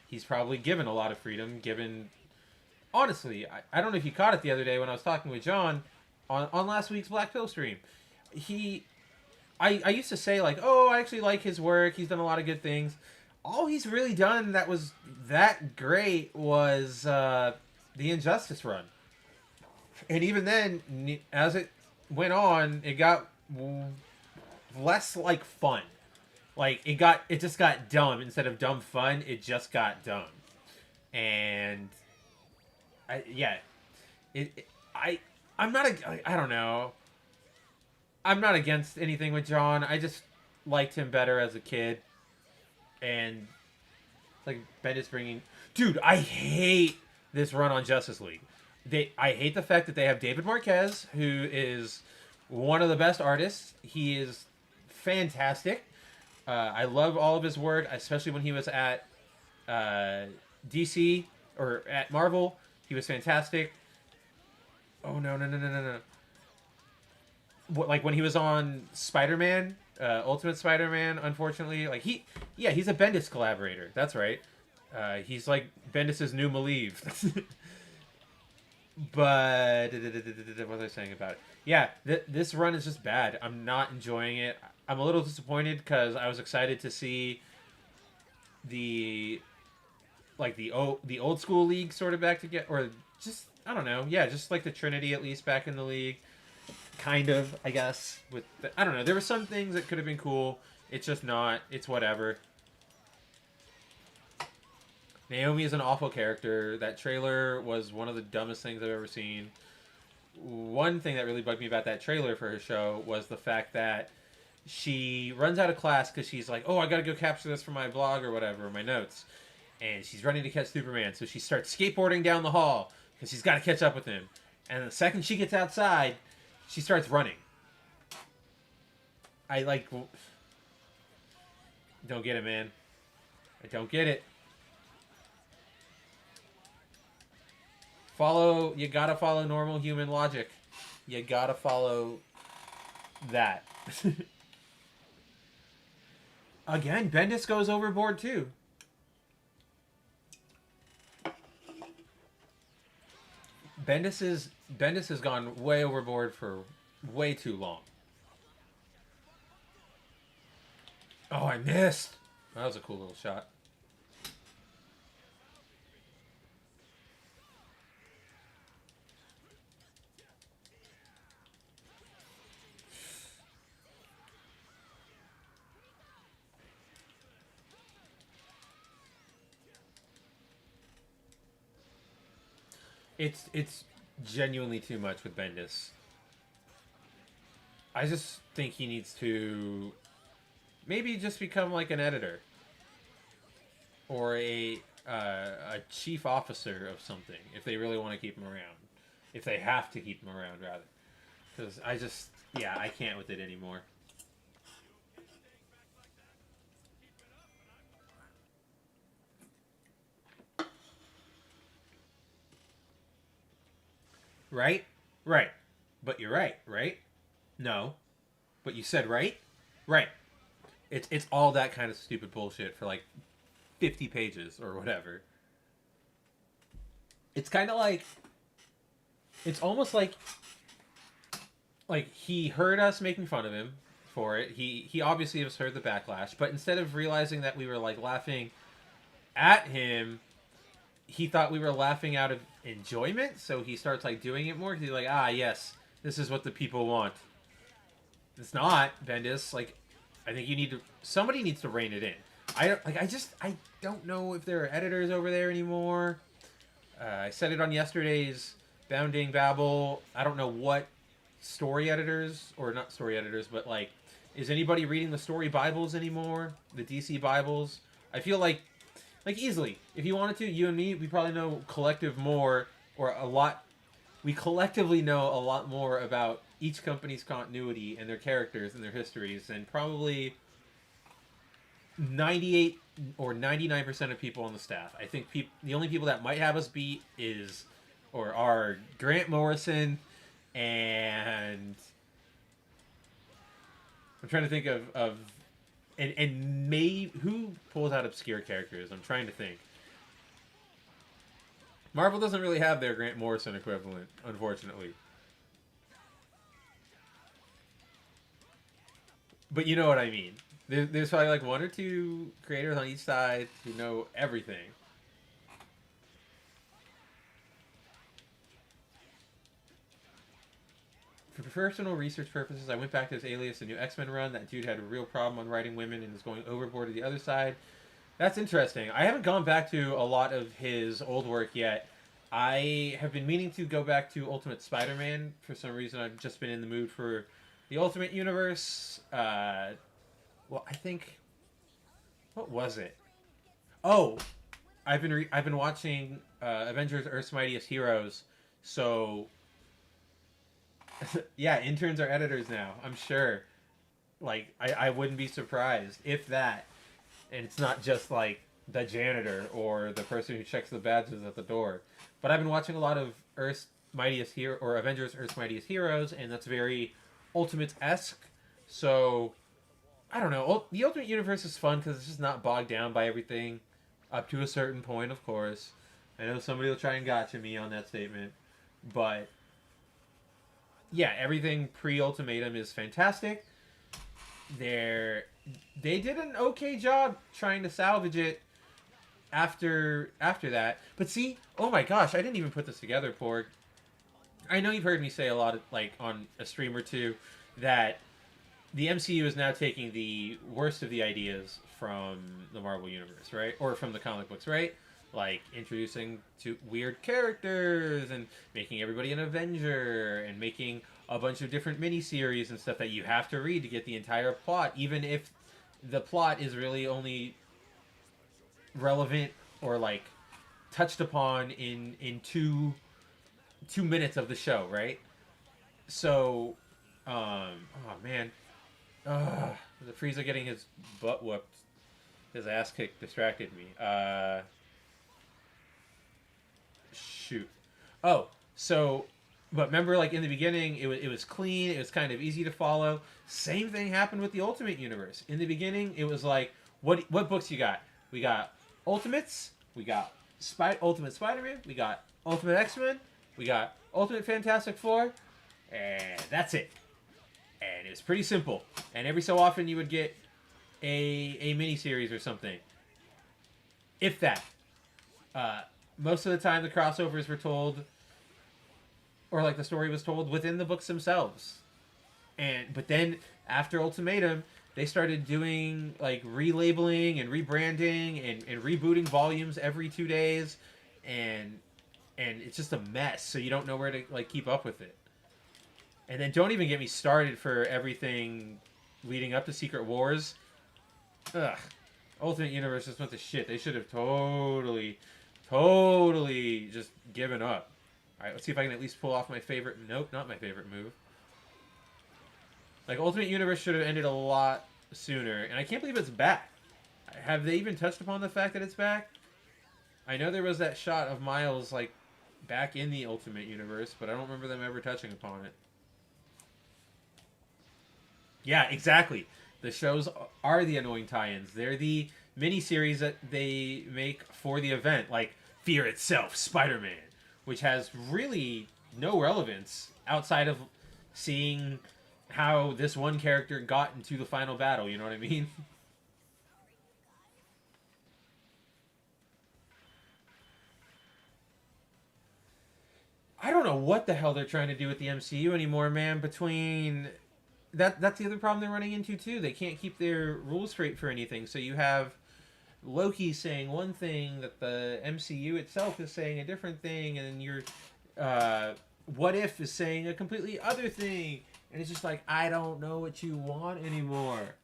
he's probably given a lot of freedom. Given honestly, I don't know if you caught it the other day when I was talking with John on last week's Black Pill stream. He I used to say like, oh, I actually like his work. He's done a lot of good things. All he's really done that was that great was the Injustice run, and even then, as it went on, it got less like fun. Like it just got dumb instead of dumb fun. It just got dumb, and yeah, it I I'm not I don't know. I'm not against anything with John. I just liked him better as a kid, and like Bendis bringing, dude, I hate this run on Justice League. I hate the fact that they have David Marquez, who is one of the best artists. He is fantastic. I love all of his work, especially when he was at DC or at Marvel. He was fantastic. Oh no no no no no no! Like when he was on Spider-Man, Ultimate Spider-Man. Unfortunately, like yeah, he's a Bendis collaborator. That's right. He's like Bendis's new Malieve. But what was I saying about it? Yeah, this run is just bad. I'm not enjoying it. I'm a little disappointed because I was excited to see the the old school league sort of back together, or just I don't know. Yeah, just like the Trinity at least back in the league, kind of. I guess I don't know. There were some things that could have been cool. It's just not. It's whatever. Naomi is an awful character. That trailer was one of the dumbest things I've ever seen. One thing that really bugged me about that trailer for her show was the fact that she runs out of class because she's like, oh, I gotta go capture this for my blog or whatever, my notes. And she's running to catch Superman. So she starts skateboarding down the hall because she's got to catch up with him. And the second she gets outside, she starts running. I don't get it, man. I don't get it. You gotta follow normal human logic. You gotta follow that. Again, Bendis goes overboard too. Bendis has gone way overboard for way too long. Oh, I missed. That was a cool little shot. It's genuinely too much with Bendis. I just think he needs to maybe just become like an editor or a chief officer of something if they really want to keep him around. If they have to keep him around, rather. Because I just, yeah, I can't with it anymore. Right? Right. But you're right, right? No. But you said right? Right. It's all that kind of stupid bullshit for like 50 pages or whatever. It's kind of like it's almost like he heard us making fun of him for it. He obviously has heard the backlash, but instead of realizing that we were like laughing at him, he thought we were laughing out of enjoyment, so he starts like doing it more because he's like, ah, yes, this is what the people want. It's not, Bendis. Like, I think you need to. Somebody needs to rein it in. I don't know if there are editors over there anymore. I said it on yesterday's Bounding Babble. I don't know what story editors, or not story editors, but like, is anybody reading the story Bibles anymore? The DC Bibles? I feel like easily, if you wanted to, you and me, we probably know collective more, or a lot. We collectively know a lot more about each company's continuity and their characters and their histories, and probably 98 or 99% of people on the staff. I think the only people that might have us beat are Grant Morrison and I'm trying to think of and may who pulls out obscure characters. I'm trying to think. Marvel doesn't really have their Grant Morrison equivalent, unfortunately. But you know what I mean. There's probably like one or two creators on each side who know everything. For personal research purposes, I went back to his Alias, the new X-Men run. That dude had a real problem on writing women and is going overboard to the other side. That's interesting. I haven't gone back to a lot of his old work yet. I have been meaning to go back to Ultimate Spider-Man. For some reason, I've just been in the mood for the Ultimate Universe. Well, I think... What was it? Oh! I've been watching Avengers Earth's Mightiest Heroes. So... yeah, interns are editors now. I'm sure. Like, I wouldn't be surprised if that. And it's not just like the janitor or the person who checks the badges at the door. But I've been watching a lot of Earth's Mightiest Hero or Avengers Earth's Mightiest Heroes, and that's very Ultimates-esque. So I don't know. The Ultimate Universe is fun because it's just not bogged down by everything up to a certain point, of course. I know somebody will try and gotcha me on that statement, but yeah, everything pre-Ultimatum is fantastic. They did an okay job trying to salvage it after that. But see, oh my gosh, I didn't even put this together, Porg. I know you've heard me say a lot, like on a stream or two, that the MCU is now taking the worst of the ideas from the Marvel Universe, right? Or from the comic books, right? Like introducing to weird characters and making everybody an Avenger and making a bunch of different miniseries and stuff that you have to read to get the entire plot, even if the plot is really only relevant or like touched upon in 2 minutes of the show, right? So, oh man, the Frieza getting his butt whooped, his ass kicked distracted me. Shoot. Oh, so, but remember, like in the beginning, it was clean. It was kind of easy to follow. Same thing happened with the Ultimate Universe. In the beginning, it was like, what books you got? We got Ultimates. We got Ultimate Spider-Man. We got Ultimate X-Men. We got Ultimate Fantastic Four. And that's it. And it was pretty simple. And every so often, you would get a miniseries or something. If that. Most of the time, the crossovers were told, or like the story was told within the books themselves. But then after Ultimatum, they started doing like relabeling and rebranding and rebooting volumes every 2 days, and and it's just a mess. So you don't know where to like keep up with it. And then don't even get me started for everything leading up to Secret Wars. Ugh. Ultimate Universe just went to shit. They should have totally just given up. Alright, let's see if I can at least pull off my favorite... Nope, not my favorite move. Like, Ultimate Universe should have ended a lot sooner. And I can't believe it's back. Have they even touched upon the fact that it's back? I know there was that shot of Miles, like, back in the Ultimate Universe, but I don't remember them ever touching upon it. Yeah, exactly. The shows are the annoying tie-ins. They're the mini-series that they make for the event, like Fear Itself, Spider-Man, which has really no relevance outside of seeing how this one character got into the final battle, you know what I mean? I don't know what the hell they're trying to do with the MCU anymore, man. Between that's the other problem they're running into too. They can't keep their rules straight for anything. So you have Loki saying one thing that the MCU itself is saying a different thing, and your What If is saying a completely other thing, and it's just like I don't know what you want anymore.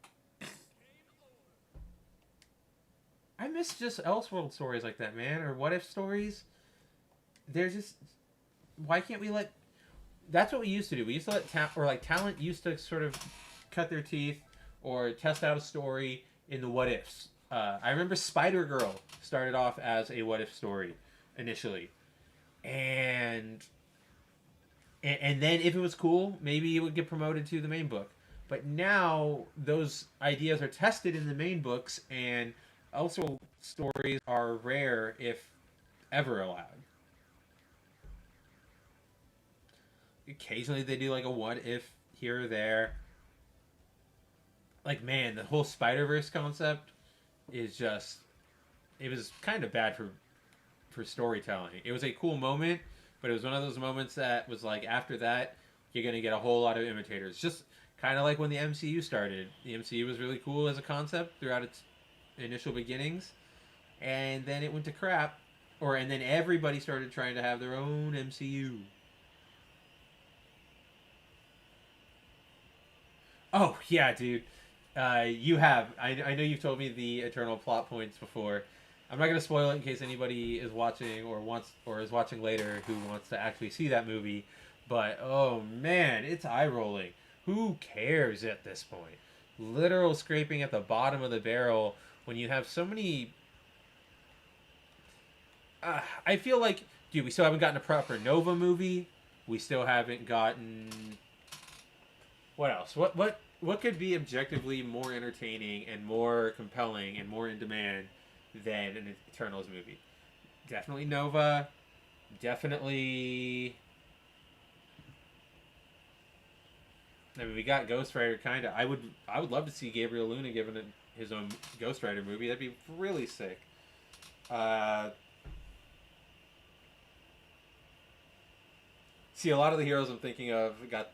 I miss just Elseworld stories like that, man, or What If stories. They're just why can't we let that's what we used to do. We used to let talent used to sort of cut their teeth or test out a story in the what ifs. I remember Spider Girl started off as a what if story initially, and and then if it was cool, maybe it would get promoted to the main book. But now those ideas are tested in the main books, and also stories are rare if ever allowed. Occasionally they do like a what if here or there. Like man, the whole Spider Verse concept is just it was kind of bad for storytelling. It was a cool moment, but it was one of those moments that was like after that you're gonna get a whole lot of imitators. Just kind of like when the MCU started. The MCU was really cool as a concept throughout its initial beginnings, and then it went to crap. And then everybody started trying to have their own MCU. Oh yeah, dude. You have. I know you've told me the eternal plot points before. I'm not gonna spoil it in case anybody is watching or is watching later who wants to actually see that movie. But oh man, it's eye rolling. Who cares at this point? Literal scraping at the bottom of the barrel when you have so many. I feel like, dude, we still haven't gotten a proper Nova movie. We still haven't gotten what else? What could be objectively more entertaining and more compelling and more in demand than an Eternals movie? Definitely Nova. Definitely. I mean, we got Ghost Rider, kind of. I would love to see Gabriel Luna given his own Ghost Rider movie. That'd be really sick. Uh, See, a lot of the heroes I'm thinking of got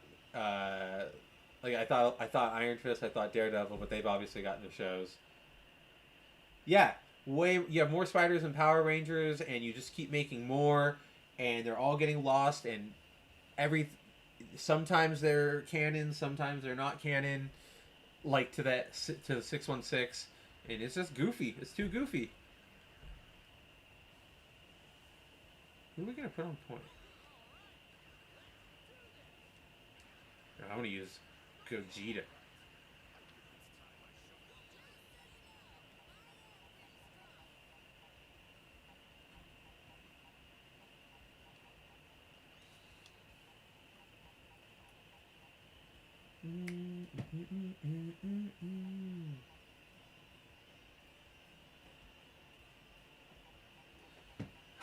like I thought Iron Fist, I thought Daredevil, but they've obviously gotten their shows. Yeah, way you have more spiders and Power Rangers, and you just keep making more, and they're all getting lost, and every sometimes they're canon, sometimes they're not canon, like to the 616, and it's just goofy. It's too goofy. Who are we gonna put on point? I'm gonna use Gogeta.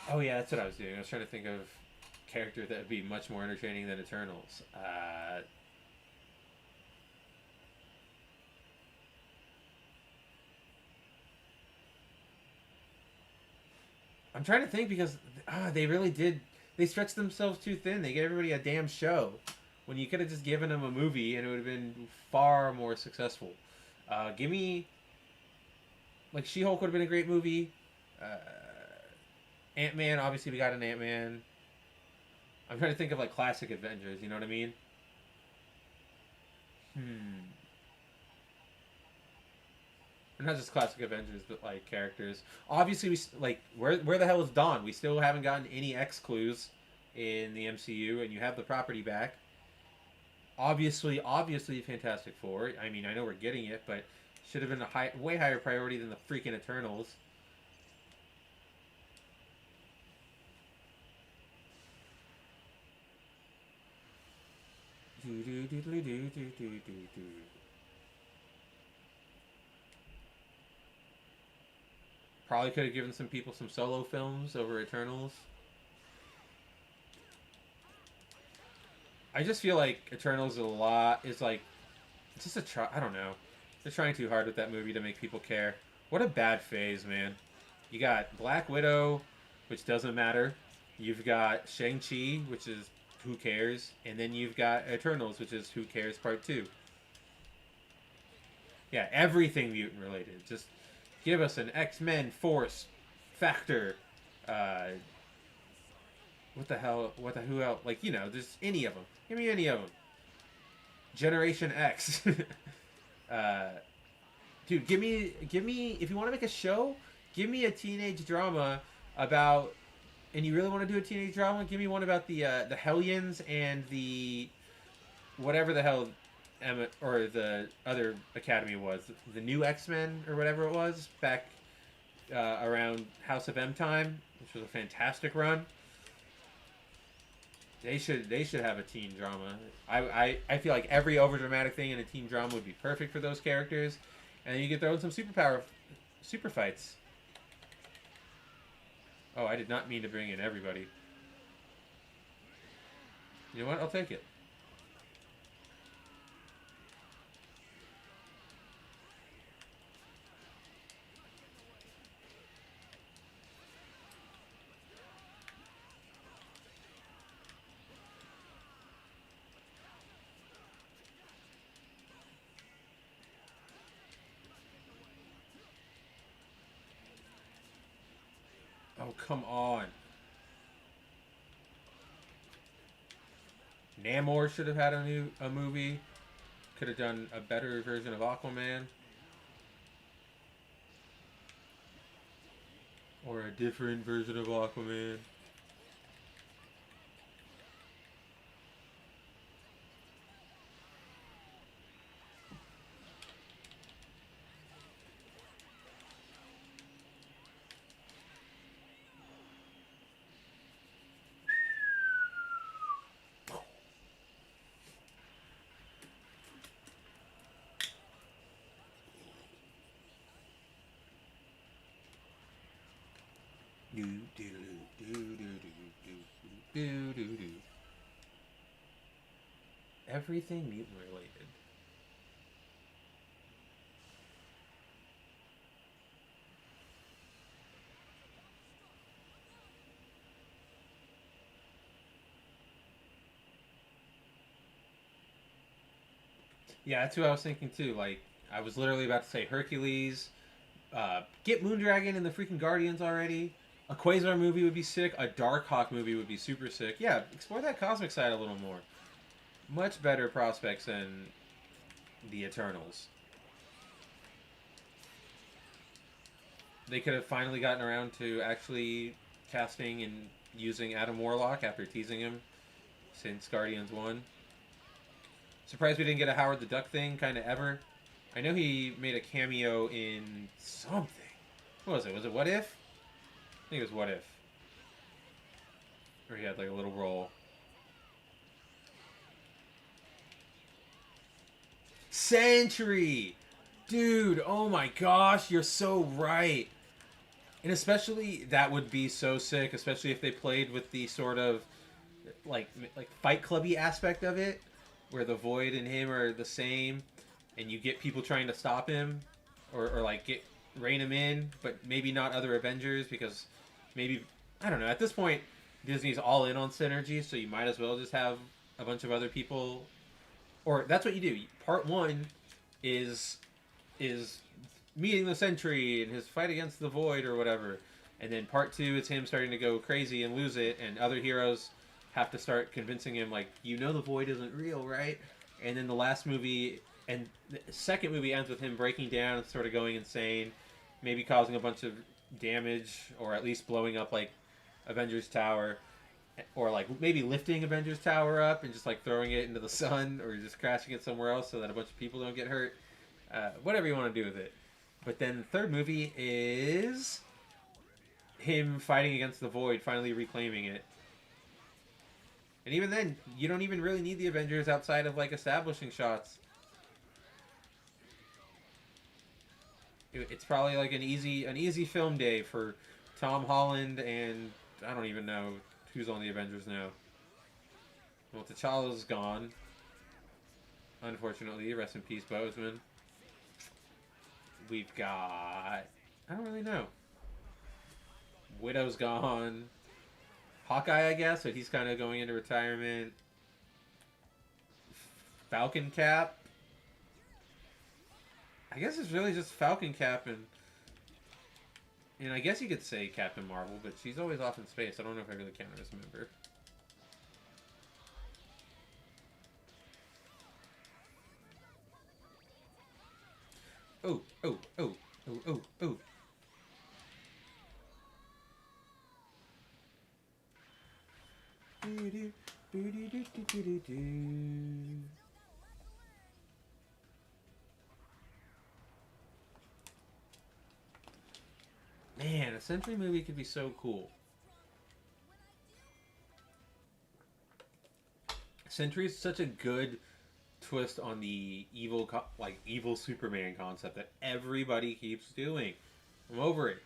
Oh yeah, that's what I was doing. I was trying to think of character that would be much more entertaining than Eternals. I'm trying to think because they really did. They stretched themselves too thin. They gave everybody a damn show when you could have just given them a movie and it would have been far more successful. Give me like She-Hulk would have been a great movie. Uh, Ant-Man, obviously we got an Ant-Man. I'm trying to think of like classic Avengers, you know what I mean? Hmm. Or not just classic Avengers, but like characters. Obviously, like where the hell is Dawn? We still haven't gotten any X clues in the MCU, and you have the property back. Obviously, Fantastic Four. I mean, I know we're getting it, but should have been a way higher priority than the freaking Eternals. Probably could have given some people some solo films over Eternals. I just feel like Eternals is a lot. Is like it's just a try. I don't know. They're trying too hard with that movie to make people care. What a bad phase, man. You got Black Widow, which doesn't matter. You've got Shang-Chi, which is who cares, and then you've got Eternals, which is who cares Part 2. Yeah, everything mutant related. Just give us an X-Men Force factor. Uh, what the hell? Who else? Like, just any of them. Give me any of them. Generation X. uh, dude, give me. If you want to make a show, give me a teenage drama about. And you really want to do a teenage drama? Give me one about the Hellions and the whatever the hell Emma or the other Academy was, the new X-Men or whatever it was back around House of M time, which was a fantastic run. They should have a teen drama. I feel like every overdramatic thing in a teen drama would be perfect for those characters, and then you could throw in some super fights. Oh, I did not mean to bring in everybody. You know what? I'll take it. Oh, come on. Namor should have had a movie. Could have done a better version of Aquaman. Or a different version of Aquaman. Do do do do do do do do do. Everything mutant related. Yeah, that's who I was thinking too. Like, I was literally about to say Hercules. Get Moondragon in the freaking Guardians already. A Quasar movie would be sick. A Darkhawk movie would be super sick. Yeah, explore that cosmic side a little more. Much better prospects than the Eternals. They could have finally gotten around to actually casting and using Adam Warlock after teasing him since Guardians 1. Surprised we didn't get a Howard the Duck thing kind of ever. I know he made a cameo in something. What was it? Was it What If? I think it was What If. Or he had like a little role. Sentry! Dude, oh my gosh, you're so right. And especially, that would be so sick, especially if they played with the sort of like Fight Clubby aspect of it, where the Void and him are the same, and you get people trying to stop him, or like rein him in, but maybe not other Avengers, because maybe, I don't know, at this point Disney's all in on synergy, so you might as well just have a bunch of other people, or that's what you do. Part 1 is meeting the Sentry and his fight against the Void or whatever, And then part two is him starting to go crazy and lose it, and other heroes have to start convincing him, like, you know the void isn't real, right? And then the last movie and the second movie ends with him breaking down and sort of going insane, maybe causing a bunch of damage, or at least blowing up like Avengers Tower, or like maybe lifting Avengers Tower up and just like throwing it into the sun, or just crashing it somewhere else so that a bunch of people don't get hurt. Whatever you want to do with it. But then the third movie is him fighting against the void, finally reclaiming it. And even then, you don't even really need the Avengers outside of like establishing shots. It's probably like an easy film day for Tom Holland, and I don't even know who's on the Avengers now. Well, T'Challa's gone, unfortunately. Rest in peace, Bozeman. We've got, I don't really know. Widow's gone. Hawkeye, I guess, but he's kind of going into retirement. Falcon Cap. I guess it's really just Falcon Cap and I guess you could say Captain Marvel, but she's always off in space. I don't know if I really count her as a member. Oh, oh, oh, oh, oh, oh. Man, a Sentry movie could be so cool. Sentry is such a good twist on the evil Superman concept that everybody keeps doing. I'm over it.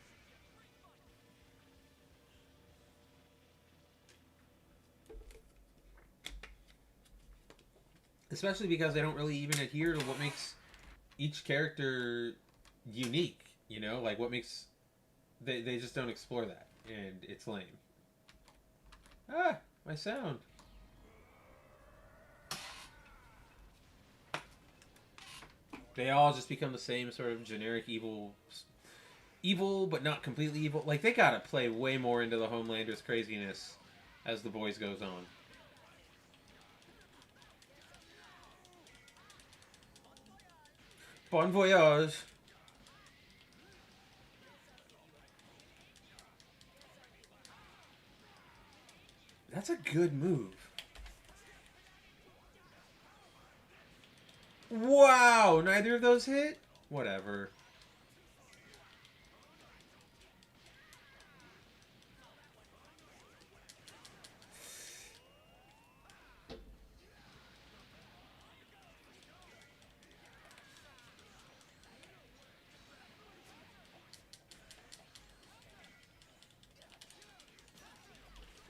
Especially because they don't really even adhere to what makes each character unique. You know, like what makes they just don't explore that, and it's lame. Ah, my sound. They all just become the same sort of generic evil, but not completely evil. Like they gotta play way more into the Homelander's craziness as the boys goes on. Bon voyage. That's a good move. Wow, neither of those hit? Whatever.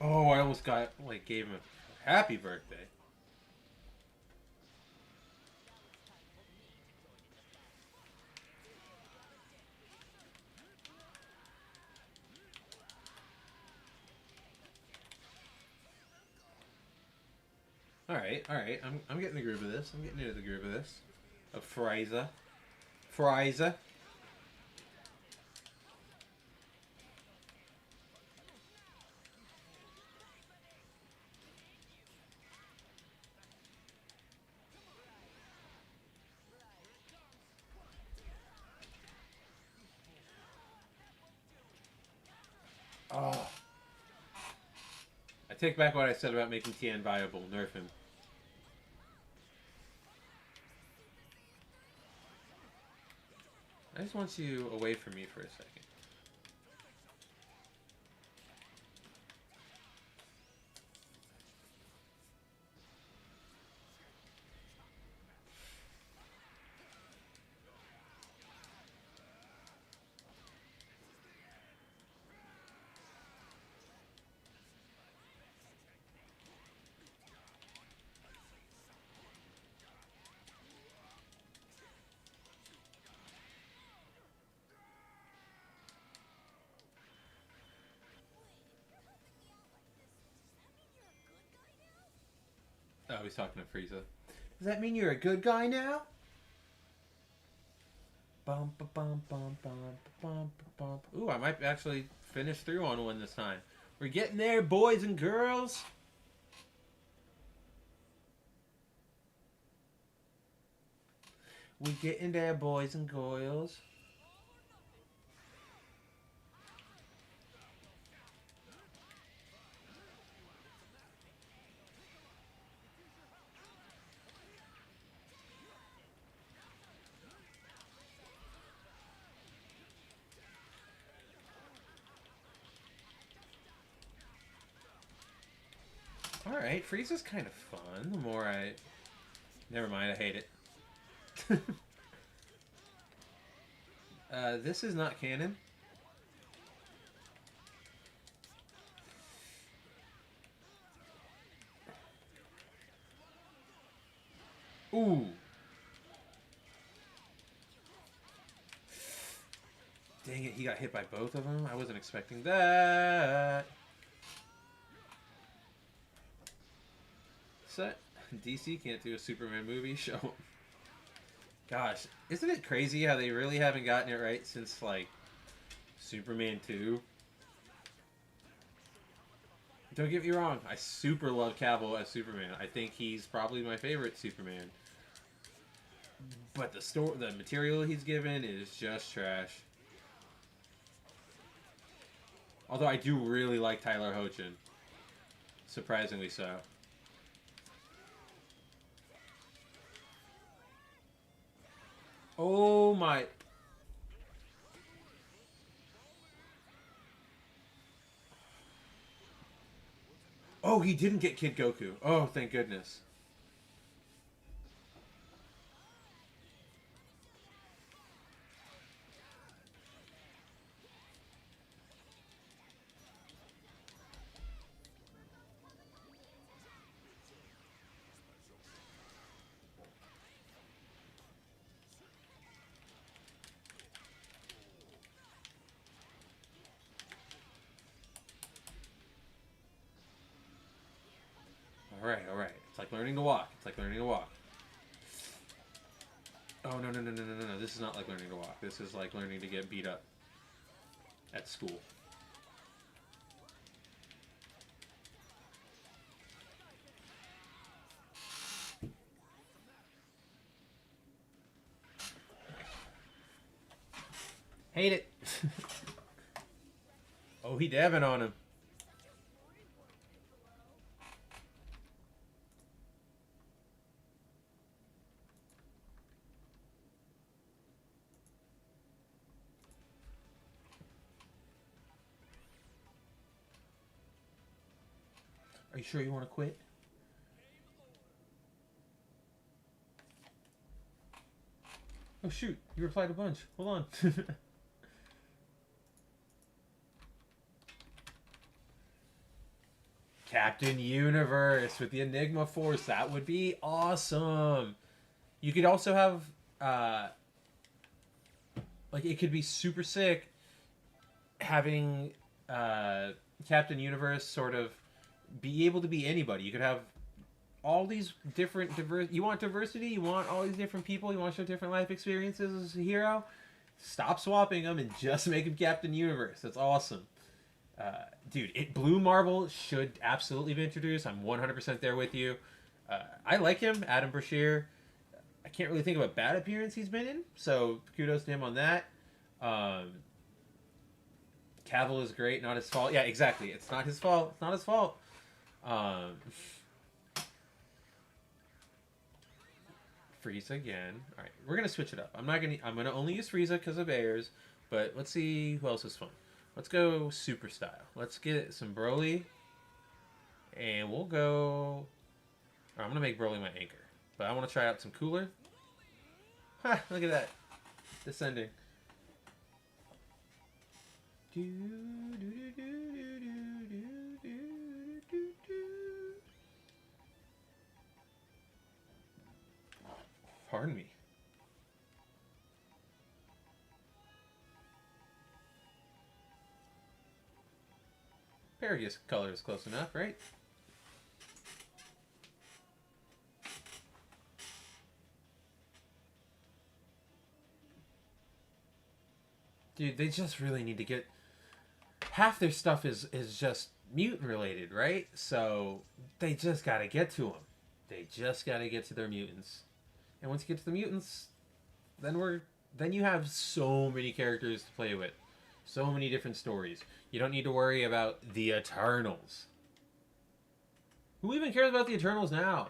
Oh, I almost gave him a happy birthday. Alright, alright. I'm getting the groove of this. I'm getting into the groove of this. Of Frieza. Frieza. Oh. I take back what I said about making Tien viable. Nerf him. I just want you away from me for a second. Oh, he's talking to Frieza. Does that mean you're a good guy now? Bum, ba, bum, bum, bum, bum, bum. Ooh, I might actually finish through on one this time. We're getting there, boys and girls. We getting there, boys and girls. Alright, Frieza's kind of fun. The more I... Never mind, I hate it. This is not canon. Ooh. Dang it, he got hit by both of them? I wasn't expecting that. Set. DC can't do a Superman movie. Show 'em. Gosh, isn't it crazy how they really haven't gotten it right since, like, Superman 2? Don't get me wrong, I super love Cavill as Superman. I think he's probably my favorite Superman. But the material he's given is just trash. Although I do really like Tyler Hoechlin. Surprisingly so. Oh my... Oh, he didn't get Kid Goku. Oh, thank goodness. Alright, alright. It's like learning to walk. It's like learning to walk. Oh, no, no, no, no, no, no, no. This is not like learning to walk. This is like learning to get beat up at school. Hate it. Oh, he dabbing on him. Are you sure you want to quit? Oh, shoot. You replied a bunch. Hold on. Captain Universe with the Enigma Force. That would be awesome. You could also have, like, it could be super sick having Captain Universe sort of be able to be anybody. You could have all these different you want diversity, you want all these different people, you want to show different life experiences as a hero. Stop swapping them and just make him Captain Universe. That's awesome. Dude, Blue Marvel should absolutely be introduced. I'm 100% there with you. I like him, Adam Brashear. I can't really think of a bad appearance he's been in, so kudos to him on that. Cavill is great, not his fault. Yeah, exactly. It's not his fault. It's not his fault. Frieza again. All right, we're gonna switch it up. I'm gonna only use Frieza because of Ayres, but let's see who else is fun. Let's go super style. Let's get some Broly, and we'll go. I'm gonna make Broly my anchor, but I want to try out some Cooler. Ha! Look at that, descending. Pardon me. Paragus color is close enough, right? Dude, they just really need to get half their stuff is just mutant related, right? So they just got to get to them. They just got to get to their mutants. And once you get to the mutants, then you have so many characters to play with. So many different stories. You don't need to worry about the Eternals. Who even cares about the Eternals now?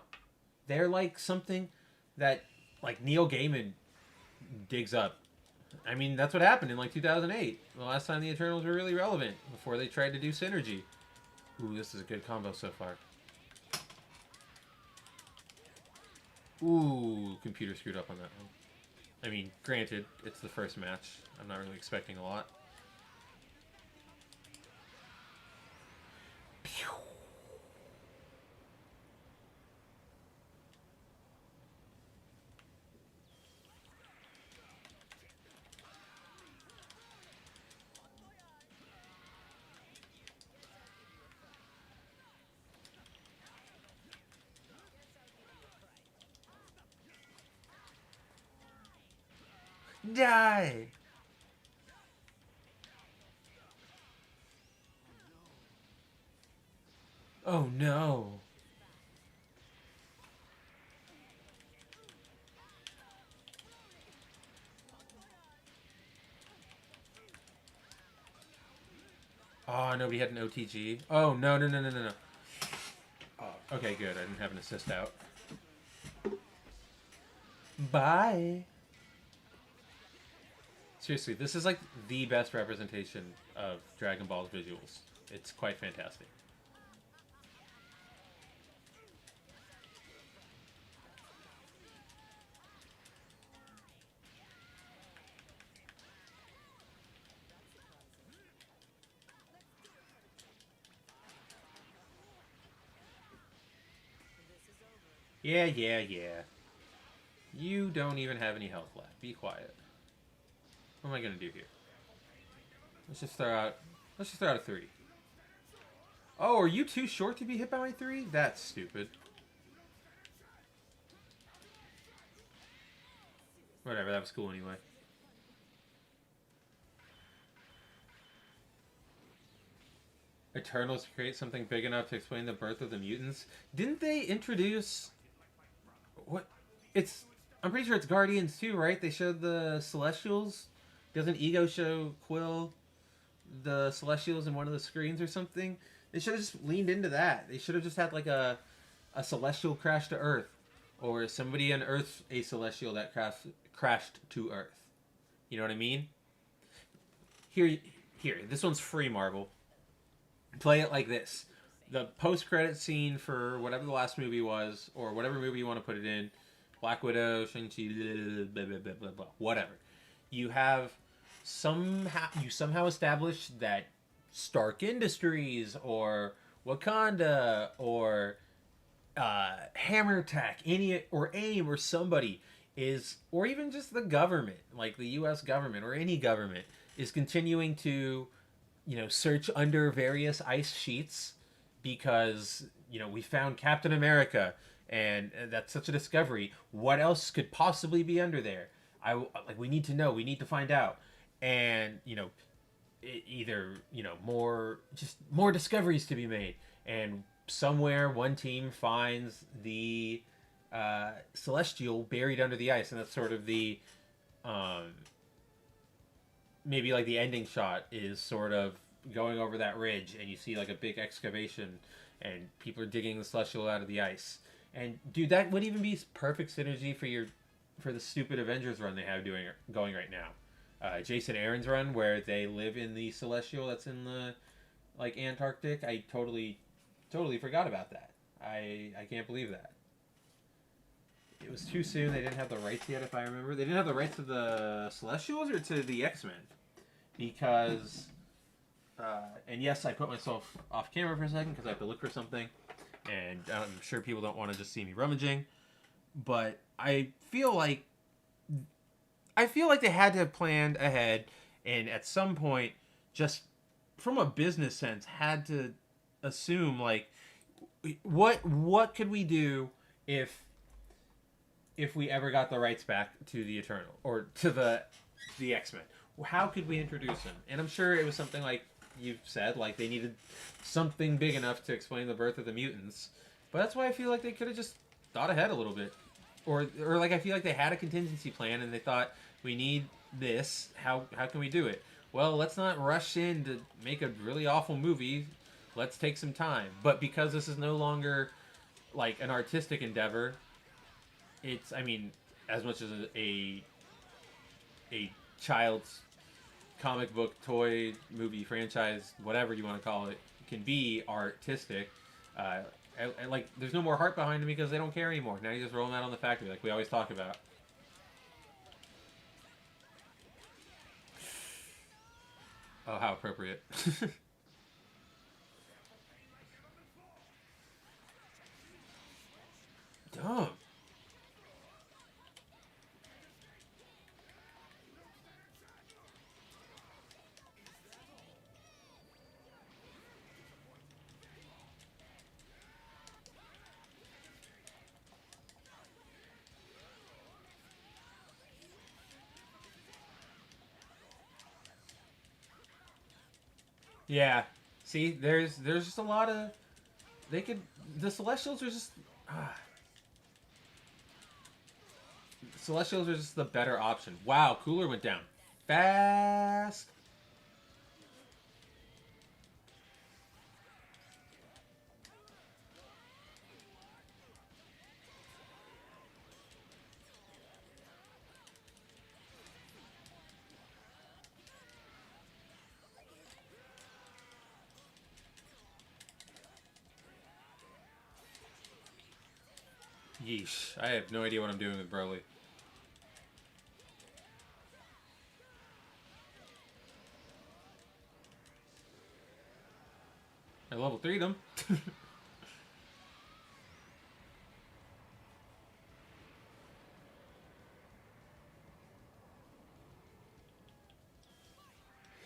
They're like something that like Neil Gaiman digs up. I mean, that's what happened in like 2008. The last time the Eternals were really relevant before they tried to do synergy. Ooh, this is a good combo so far. Ooh, computer screwed up on that one. I mean, granted, it's the first match. I'm not really expecting a lot. Pew. Die! Oh no. Oh, nobody had an OTG. Oh, no, no, no, no, no, no. Oh, okay, good. I didn't have an assist out. Bye. Seriously, this is like the best representation of Dragon Ball's visuals. It's quite fantastic. Yeah, yeah, yeah. You don't even have any health left. Be quiet. What am I gonna do here? Let's just throw out a 3. Oh, are you too short to be hit by my 3? That's stupid. Whatever, that was cool anyway. Eternals create something big enough to explain the birth of the mutants. Didn't they introduce what? It's I'm pretty sure it's Guardians too, right? They showed the Celestials. Doesn't Ego show Quill the Celestials in one of the screens or something? They should have just leaned into that. They should have just had like a Celestial crash to Earth, or somebody unearthed a Celestial that crashed to Earth. You know what I mean? Here, this one's free, Marvel. Play it like this. The post-credit scene for whatever the last movie was, or whatever movie you want to put it in, Black Widow, Shang-Chi, blah, blah, blah, blah, blah, whatever. You have somehow established that Stark Industries, or Wakanda, or Hammer Tech, or AIM, or somebody is, or even just the government, like the U.S. government, or any government, is continuing to search under various ice sheets because, we found Captain America and that's such a discovery. What else could possibly be under there? We need to know. We need to find out. And, either, more discoveries to be made. And somewhere one team finds the Celestial buried under the ice. And that's sort of the, maybe like the ending shot is sort of going over that ridge and you see like a big excavation and people are digging the Celestial out of the ice. And dude, that would even be perfect synergy for the stupid Avengers run they have going right now. Jason Aaron's run where they live in the Celestial that's in the like Antarctic. I totally forgot about that. I can't believe that. It was too soon. They didn't have the rights yet, if I remember. They didn't have the rights to the Celestials or to the X-Men. Because, and yes, I put myself off camera for a second because I have to look for something. And I'm sure people don't want to just see me rummaging. But I feel like they had to have planned ahead. And at some point, just from a business sense, had to assume, like, what could we do if we ever got the rights back to the Eternal or to the X-Men? how could we introduce him? And I'm sure it was something like you've said, like they needed something big enough to explain the birth of the mutants. But that's why I feel like they could have just thought ahead a little bit, or like I feel like they had a contingency plan and they thought we need this. How can we do it? Well, let's not rush in to make a really awful movie. Let's take some time. But because this is no longer like an artistic endeavor, it's, I mean, as much as a child's comic book, toy, movie, franchise, whatever you want to call it, can be artistic. And like, there's no more heart behind them because they don't care anymore. Now you just roll them out on the factory, like we always talk about. Oh, how appropriate. Dumb. Yeah. See, there's just a lot of they could the Celestials are just Celestials are just the better option. Wow, Cooler went down fast. Yeesh. I have no idea what I'm doing with Broly. I level 3'd him.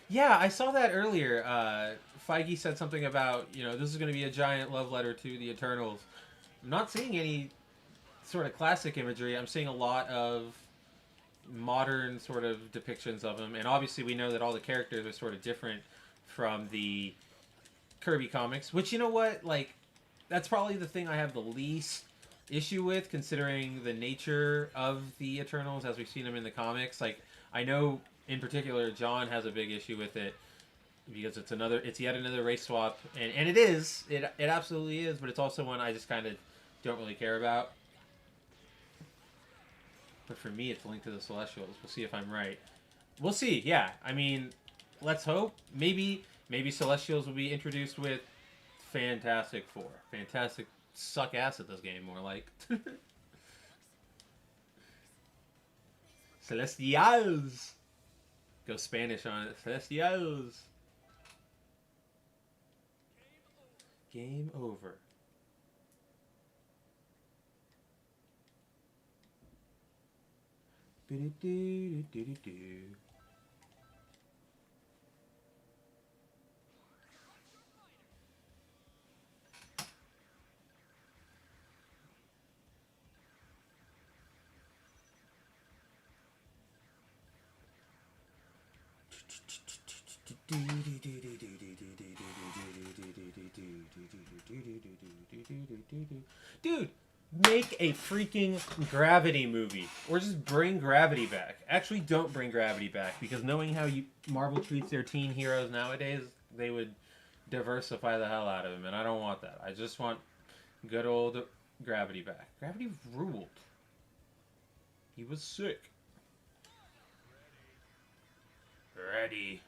Yeah, I saw that earlier. Feige said something about, this is going to be a giant love letter to the Eternals. I'm not seeing any sort of classic imagery. I'm seeing a lot of modern sort of depictions of them. And obviously we know that all the characters are sort of different from the Kirby comics, which, you know what, like, that's probably the thing I have the least issue with, considering the nature of the Eternals as we've seen them in the comics. Like, I know in particular John has a big issue with it because it's yet another race swap, and it absolutely is, but it's also one I just kind of don't really care about. But for me, it's linked to the Celestials. We'll see if I'm right. We'll see. Yeah, I mean, let's hope. Maybe Celestials will be introduced with Fantastic Four. Fantastic suck ass at this game, more like. Celestials. Go Spanish on it. Celestials. Game over. Dude, make a freaking Gravity movie, or just bring Gravity back. Actually, don't bring Gravity back, because knowing how Marvel treats their teen heroes nowadays, they would diversify the hell out of him, and I don't want that. I just want good old Gravity back. Gravity ruled. He was sick. Ready.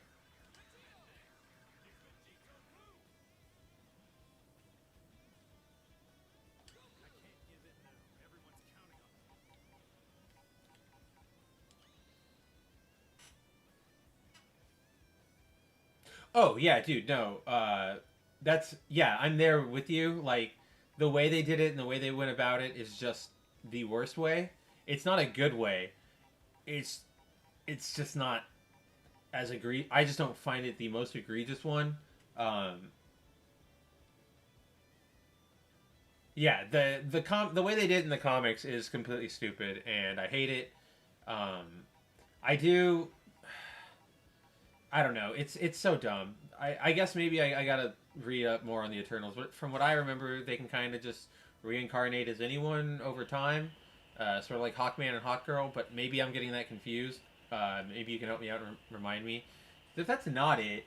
Oh yeah, dude. No, I'm there with you. Like, the way they did it and the way they went about it is just the worst way. It's not a good way. It's it's just not as I just don't find it the most egregious one. Um, yeah, the way they did it in the comics is completely stupid, and I hate it. Um, I do. I don't know. It's so dumb. I guess maybe I gotta read up more on the Eternals, but from what I remember, they can kind of just reincarnate as anyone over time, sort of like Hawkman and Hawkgirl. But maybe I'm getting that confused. Maybe you can help me out and remind me. If that's not it,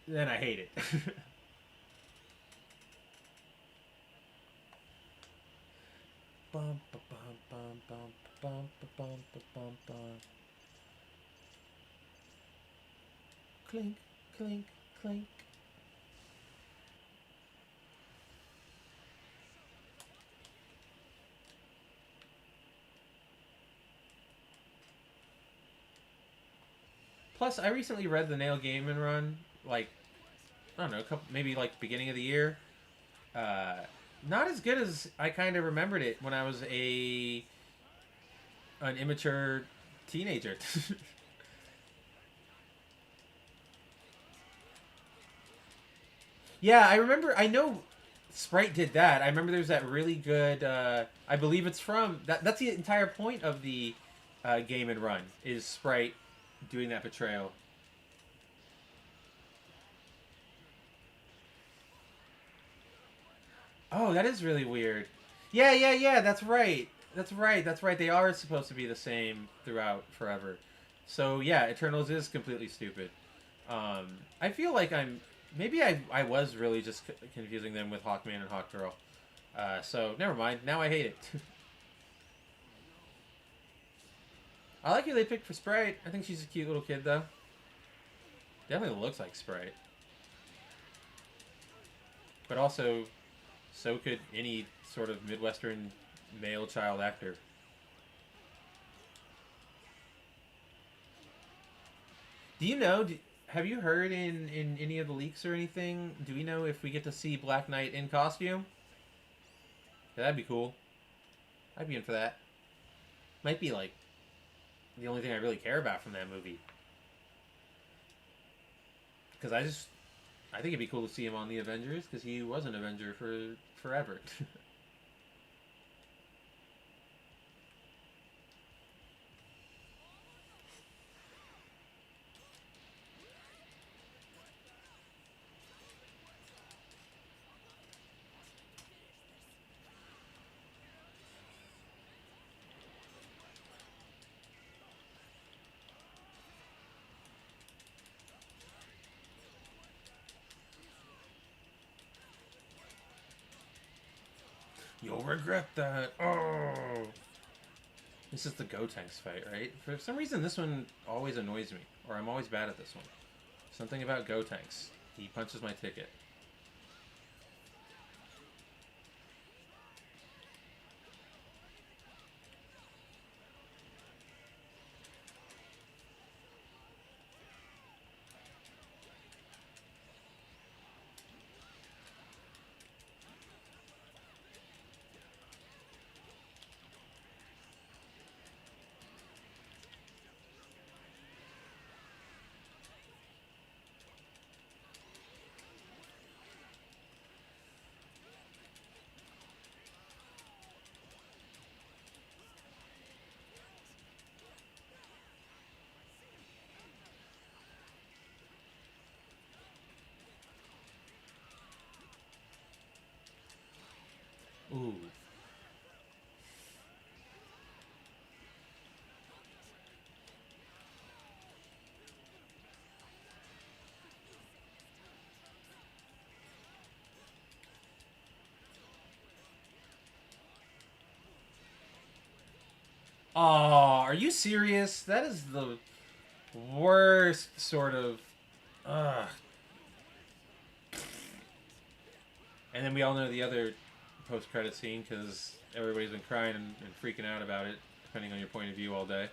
then I hate it. Bum, ba, bum, bum, bum, bum, ba, bum, ba, bum, bum. Clink, clink, clink. Plus, I recently read the Neil Gaiman run, like I don't know, maybe like beginning of the year. Uh, Not as good as I kind of remembered it when I was a an immature teenager. Yeah, I remember. I know Sprite did that. I remember there's that really good. I believe it's from that. That's the entire point of the game and run is Sprite doing that betrayal. Oh, that is really weird. Yeah, yeah, yeah. That's right. That's right. That's right. They are supposed to be the same throughout forever. So yeah, Eternals is completely stupid. I feel like maybe I was really just confusing them with Hawkman and Hawkgirl. So never mind. Now I hate it. I like who they picked for Sprite. I think she's a cute little kid though. Definitely looks like Sprite, but also so could any sort of Midwestern male child actor. Do you know? Have you heard in any of the leaks or anything? Do we know if we get to see Black Knight in costume? Yeah, that'd be cool. I'd be in for that. Might be like the only thing I really care about from that movie. Because I think it'd be cool to see him on the Avengers because he was an Avenger for forever. You'll regret that. Oh. This is the Gotenks fight, right? For some reason, this one always annoys me, or I'm always bad at this one. Something about Gotenks. He punches my ticket. Ooh. Oh, are you serious? That is the worst sort of. Ugh. And then we all know the other post-credit scene because everybody's been crying and freaking out about it, depending on your point of view all day.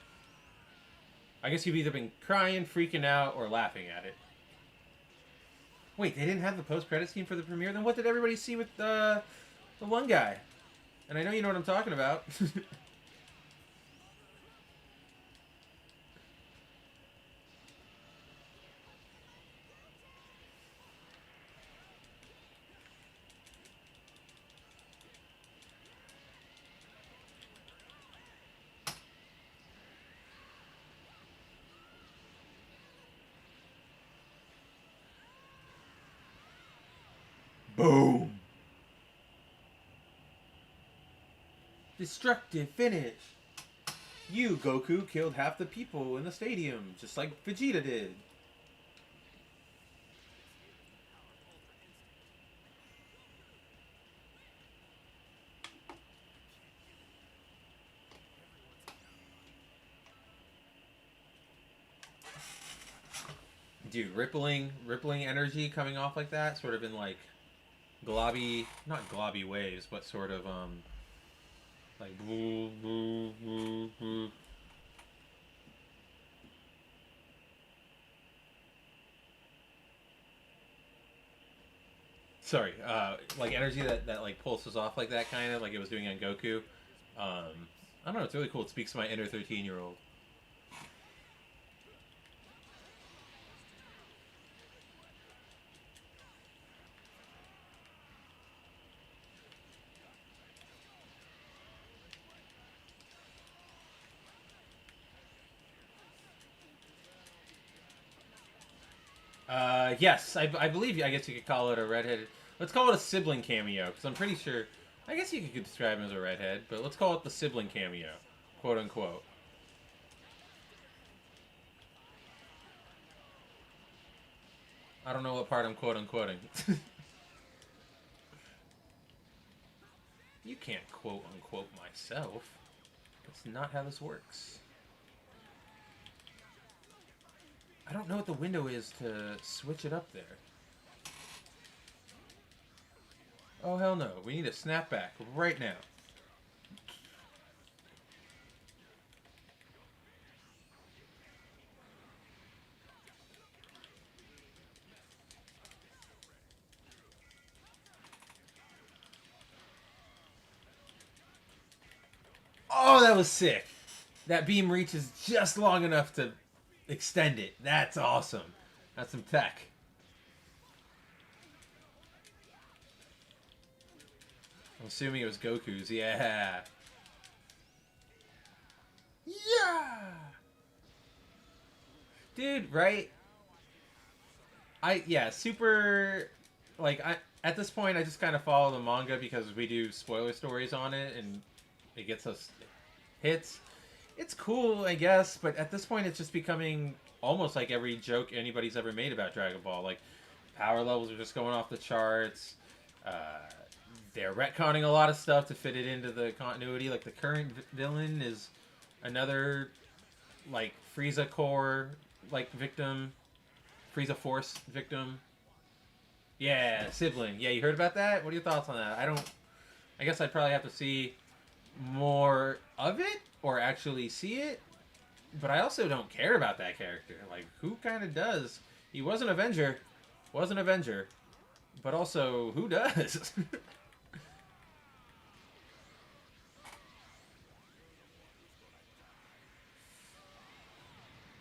I guess you've either been crying, freaking out, or laughing at it. Wait, they didn't have the post-credit scene for the premiere? Then what did everybody see with the one guy? And I know you know what I'm talking about. Boom. Destructive finish. You, Goku, killed half the people in the stadium, just like Vegeta did. Dude, rippling energy coming off like that, sort of in like globby, not globby waves, but sort of like boo, boo, boo, boo. Sorry, like energy that like pulses off like that, kind of like it was doing on Goku. I don't know, it's really cool. It speaks to my inner 13-year-old. Yes, I believe I guess you could call it a redheaded. Let's call it a sibling cameo, because I'm pretty sure. I guess you could describe him as a redhead, but let's call it the sibling cameo, quote unquote. I don't know what part I'm quote unquoting. You can't quote unquote myself. That's not how this works. I don't know what the window is to switch it up there. Oh, hell no. We need a snapback right now. Oh, that was sick. That beam reaches just long enough to extend it. That's awesome. That's some tech. I'm assuming it was Goku's. Yeah. Yeah. Dude, right? Yeah, super like I at this point I just kind of follow the manga because we do spoiler stories on it and it gets us hits. It's cool, I guess, but at this point it's just becoming almost like every joke anybody's ever made about Dragon Ball. Like power levels are just going off the charts. Uh, they're retconning a lot of stuff to fit it into the continuity. Like the current villain is another like Frieza core like victim, Frieza Force victim. Yeah, sibling. Yeah, you heard about that? What are your thoughts on that? I don't. I guess I'd probably have to see more of it or actually see it. But I also don't care about that character. Like, who kind of does? He was an Avenger. Was an Avenger. But also, who does?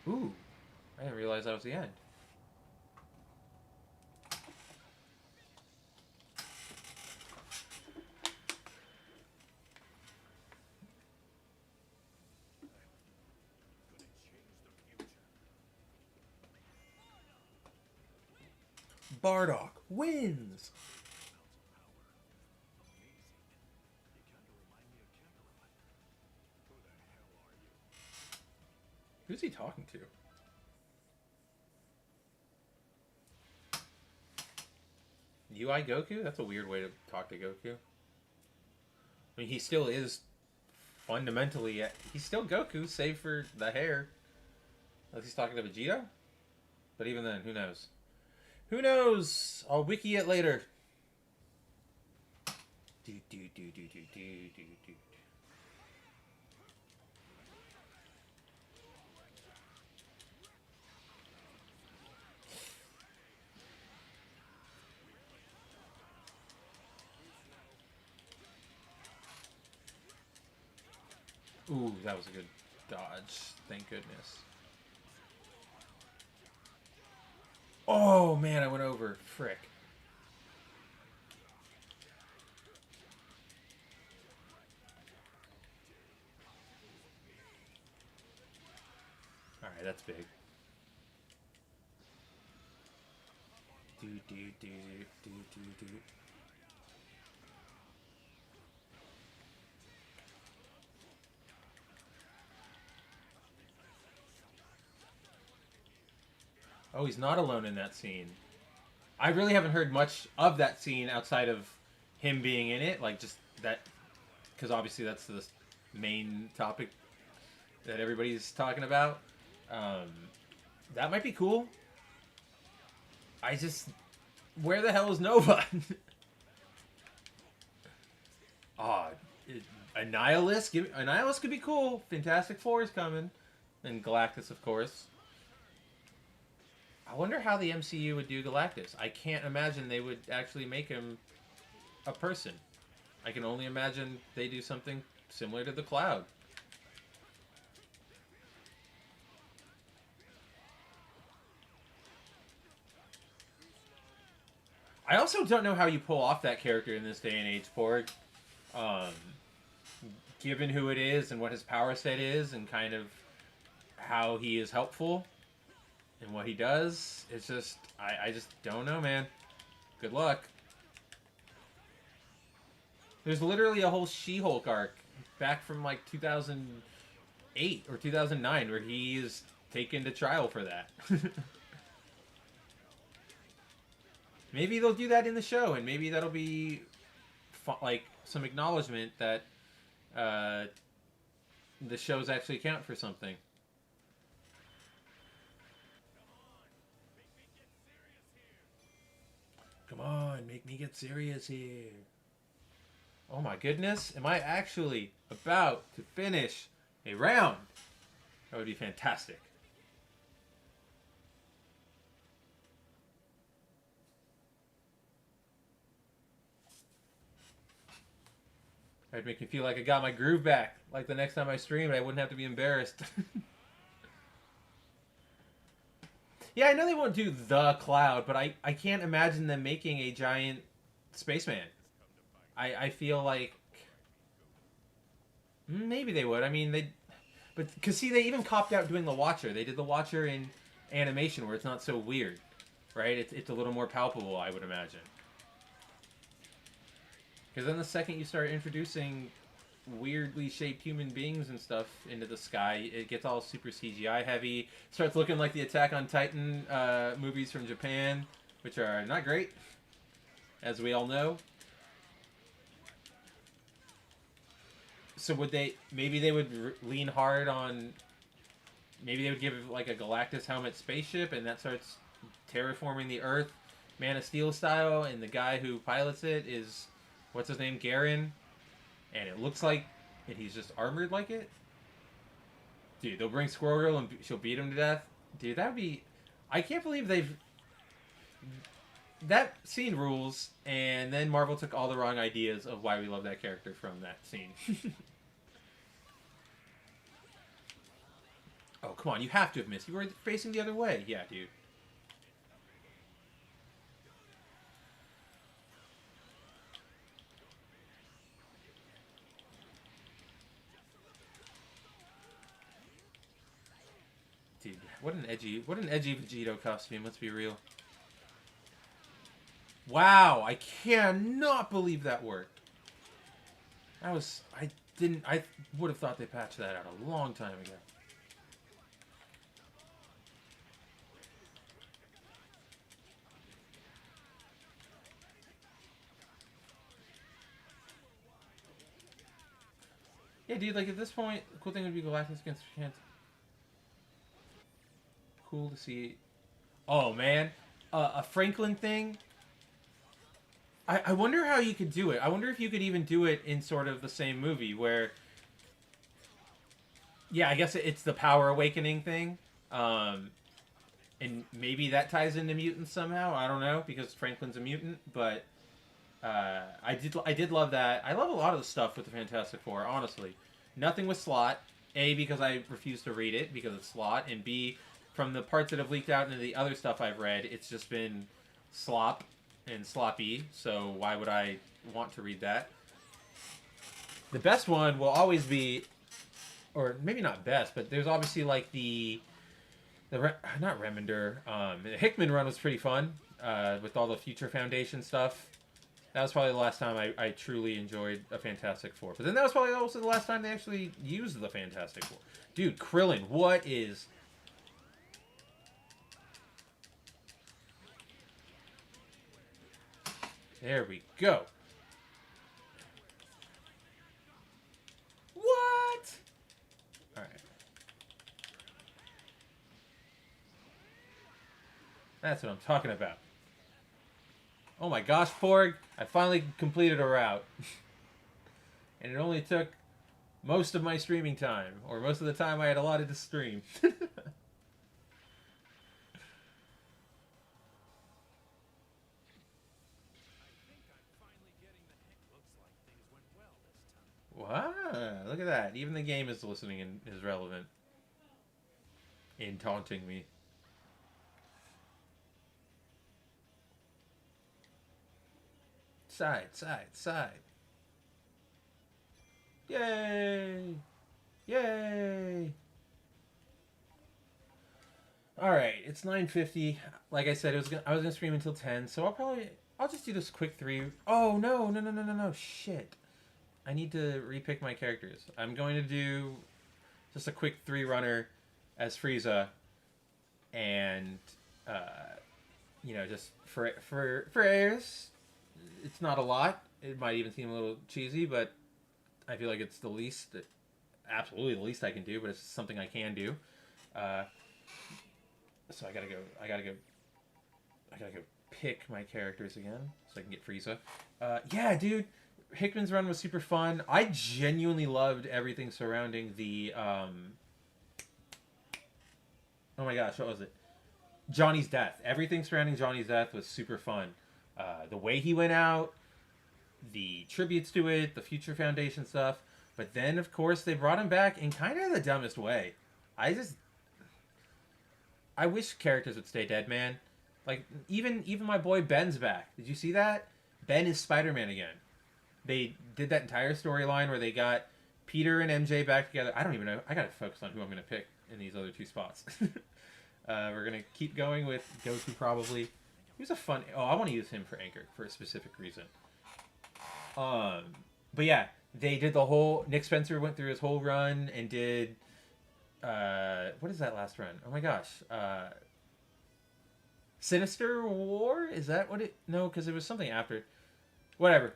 Ooh. I didn't realize that was the end. Bardock wins! Who's he talking to? UI Goku? That's a weird way to talk to Goku. I mean, he still is fundamentally. He's still Goku, save for the hair. Unless he's talking to Vegeta? But even then, who knows? Who knows? I'll wiki it later. Do, do, do, do, do, do, do, do. Ooh, that was a good dodge. Thank goodness. Oh, man, I went over. Frick. Alright, that's big. Do, do, do, do, do, do. Oh, he's not alone in that scene. I really haven't heard much of that scene outside of him being in it. Like, just that... Because obviously that's the main topic that everybody's talking about. Um, that might be cool. I just... Where the hell is Nova? Oh, Annihilus? Annihilus could be cool. Fantastic Four is coming. And Galactus, of course. I wonder how the MCU would do Galactus. I can't imagine they would actually make him a person. I can only imagine they do something similar to the Cloud. I also don't know how you pull off that character in this day and age, Porg. Um, Given who it is and what his power set is and kind of how he is helpful and what he does, it's just, I just don't know, man. Good luck. There's literally a whole She-Hulk arc back from like 2008 or 2009 where he is taken to trial for that. Maybe they'll do that in the show, and maybe that'll be like some acknowledgement that the shows actually count for something. Come on, make me get serious here. Oh my goodness, am I actually about to finish a round? That would be fantastic. That'd make me feel like I got my groove back. Like the next time I streamed, I wouldn't have to be embarrassed. Yeah, I know they won't do the Cloud, but I can't imagine them making a giant spaceman. I feel like maybe they would. I mean, they, but because see, they even copped out doing the Watcher. They did the Watcher in animation where it's not so weird, right? It's a little more palpable, I would imagine. Because then the second you start introducing weirdly shaped human beings and stuff into the sky, it gets all super CGI heavy. It starts looking like the Attack on Titan movies from Japan, which are not great, as we all know. So would they, maybe they would lean hard on, maybe they would give like a Galactus helmet spaceship and that starts terraforming the Earth, Man of Steel style, and the guy who pilots it is, what's his name, Garen, and it looks like, and he's just armored like it? Dude, they'll bring Squirrel Girl and she'll beat him to death? Dude, that would be, I can't believe they've, that scene rules, and then Marvel took all the wrong ideas of why we love that character from that scene. Oh, come on, you have to have missed. You were facing the other way. Yeah, dude. Dude, what an edgy Vegito costume, let's be real. Wow, I cannot believe that worked. That was, I would have thought they patched that out a long time ago. Yeah, dude, like at this point, the cool thing would be Galactus against Chance. Cool to see. Oh, man. A Franklin thing. I wonder how you could do it. I wonder if you could even do it in sort of the same movie where... Yeah, I guess it's the Power Awakening thing. And maybe that ties into mutants somehow. I don't know, because Franklin's a mutant. But I did love that. I love a lot of the stuff with the Fantastic Four, honestly. Nothing with Slott. A, because I refuse to read it because it's Slott. And B, from the parts that have leaked out into the other stuff I've read, it's just been slop and sloppy. So why would I want to read that? The best one will always be, or maybe not best, but there's obviously like not Remender. The Hickman run was pretty fun with all the Future Foundation stuff. That was probably the last time I truly enjoyed a Fantastic Four. But then that was probably also the last time they actually used the Fantastic Four. Dude, Krillin, what is... There we go. What? All right. That's what I'm talking about. Oh my gosh, Porg. I finally completed a route. And it only took most of my streaming time. Or most of the time I had allotted to stream. Wow, look at that. Even the game is listening and is relevant in taunting me. Side, side, side. Yay! Yay! All right, it's 9:50. Like I said, I was gonna stream until 10, so I'll just do this quick 3. Oh no, no, no, no, no, no! Shit! I need to repick my characters. I'm going to do just a quick 3 runner as Frieza, and just for Ayres, it's not a lot. It might even seem a little cheesy, but I feel like it's the least, absolutely the least I can do. But it's something I can do. So I gotta go pick my characters again so I can get Frieza. Yeah, dude. Hickman's run was super fun. I genuinely loved everything surrounding the oh my gosh, what was it? Johnny's death. Everything surrounding Johnny's death was super fun. The way he went out, the tributes to it, the Future Foundation stuff. But then, of course, they brought him back in kind of the dumbest way. I wish characters would stay dead, man. Like, even my boy Ben's back. Did you see that? Ben is Spider-Man again. They did that entire storyline where they got Peter and MJ back together. I don't even know. I gotta focus on who I'm gonna pick in these other 2 spots. We're gonna keep going with Goku probably. He was a fun. Oh, I want to use him for Anchor for a specific reason. But yeah, they did the whole. Nick Spencer went through his whole run and did. What is that last run? Oh my gosh. Sinister War? Is that what it? No, because it was something after. Whatever.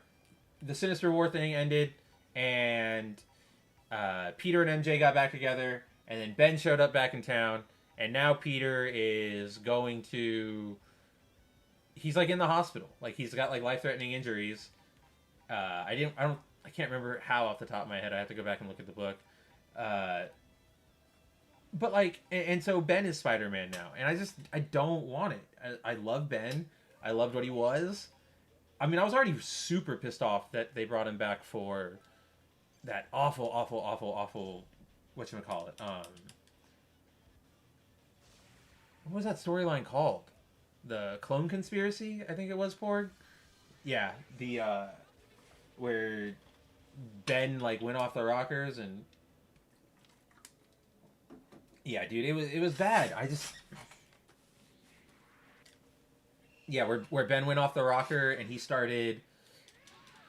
The Sinister War thing ended, and Peter and MJ got back together, and then Ben showed up back in town, and now Peter is going to. He's like in the hospital, like he's got like life-threatening injuries. I can't remember how off the top of my head. I have to go back and look at the book. But like, and so Ben is Spider-Man now, and I don't want it. I love Ben. I loved what he was. I mean, I was already super pissed off that they brought him back for that awful whatchamacallit. What was that storyline called? The Clone Conspiracy, I think it was, Porg. Yeah, the where Ben like went off the rockers and yeah, dude, it was bad. Yeah, where Ben went off the rocker and he started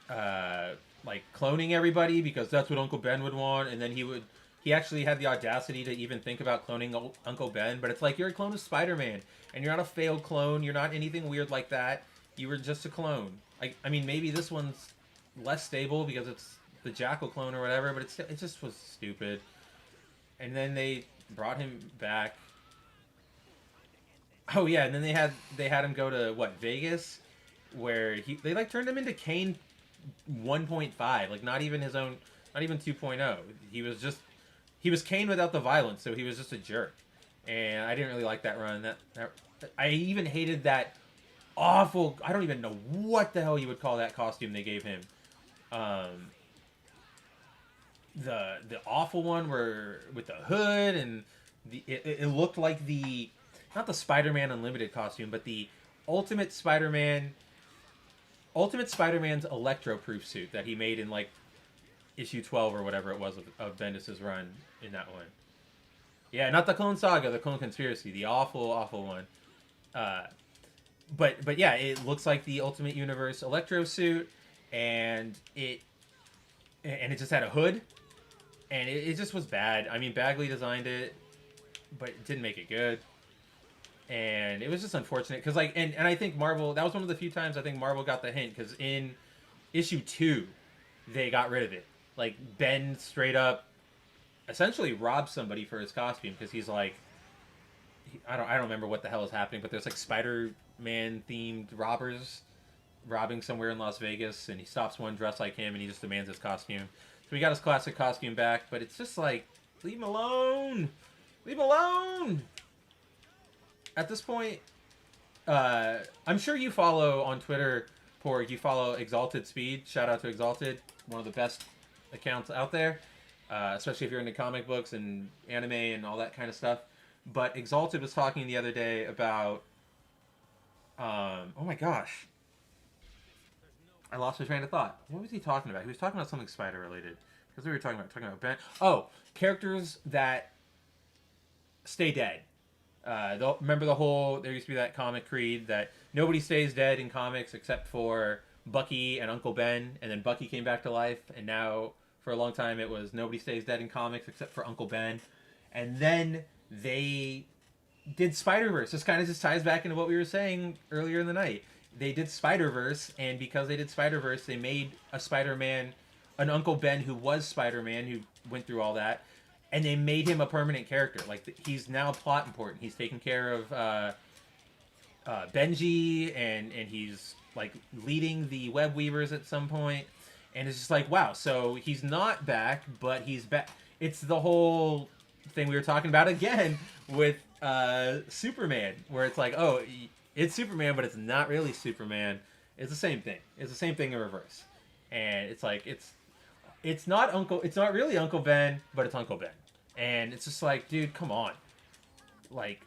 like cloning everybody because that's what Uncle Ben would want, and then he actually had the audacity to even think about cloning Uncle Ben, but it's like you're a clone of Spider-Man and you're not a failed clone, you're not anything weird like that. You were just a clone. I mean maybe this one's less stable because it's the Jackal clone or whatever, but it just was stupid. And then they brought him back. Oh yeah, and then they had him go to what, Vegas, where they like turned him into Kane 1.5, like not even his own, not even 2.0. He was Kane without the violence, so he was just a jerk. And I didn't really like that run. That I even hated that awful. I don't even know what the hell you would call that costume they gave him. The awful one where with the hood and it looked like the. Not the Spider-Man Unlimited costume, but the Ultimate Spider-Man's Electro-proof suit that he made in like issue 12 or whatever it was of Bendis' run in that one. Yeah, not the Clone Saga, the Clone Conspiracy, the awful one. But yeah, it looks like the Ultimate Universe Electro suit, and it just had a hood, and it just was bad. I mean, Bagley designed it, but it didn't make it good. and it was just unfortunate because like and I think Marvel, that was one of the few times I think Marvel got the hint, because in issue 2 they got rid of it. Like Ben straight up essentially robbed somebody for his costume, because he's like, I don't remember what the hell is happening, but there's like Spider-Man themed robbers robbing somewhere in Las Vegas, and he stops one dressed like him, and he just demands his costume. So he got his classic costume back, but it's just like, leave him alone, leave him alone. At this point, I'm sure you follow on Twitter, Porg, you follow Exalted Speed. Shout out to Exalted, one of the best accounts out there, especially if you're into comic books and anime and all that kind of stuff. But Exalted was talking the other day about, oh my gosh, I lost my train of thought. What was he talking about? He was talking about something spider related, because we were talking about Ben. Oh, characters that stay dead. Remember the whole, there used to be that comic creed that nobody stays dead in comics except for Bucky and Uncle Ben, and then Bucky came back to life, and now for a long time it was nobody stays dead in comics except for Uncle Ben. And then they did Spider-Verse. This kind of just ties back into what we were saying earlier in the night. They did Spider-Verse, and because they did Spider-Verse, they made a Spider-Man, an Uncle Ben who was Spider-Man, who went through all that, and they made him a permanent character. Like, he's now plot important. He's taking care of Benji, and he's like leading the Web Weavers at some point. And it's just like, wow, so he's not back, but he's back. It's the whole thing we were talking about again with Superman, where it's like, oh, it's Superman, but it's not really Superman. It's the same thing. It's the same thing in reverse. And it's like, it's not really Uncle Ben, but it's Uncle Ben. And it's just like, dude, come on. Like,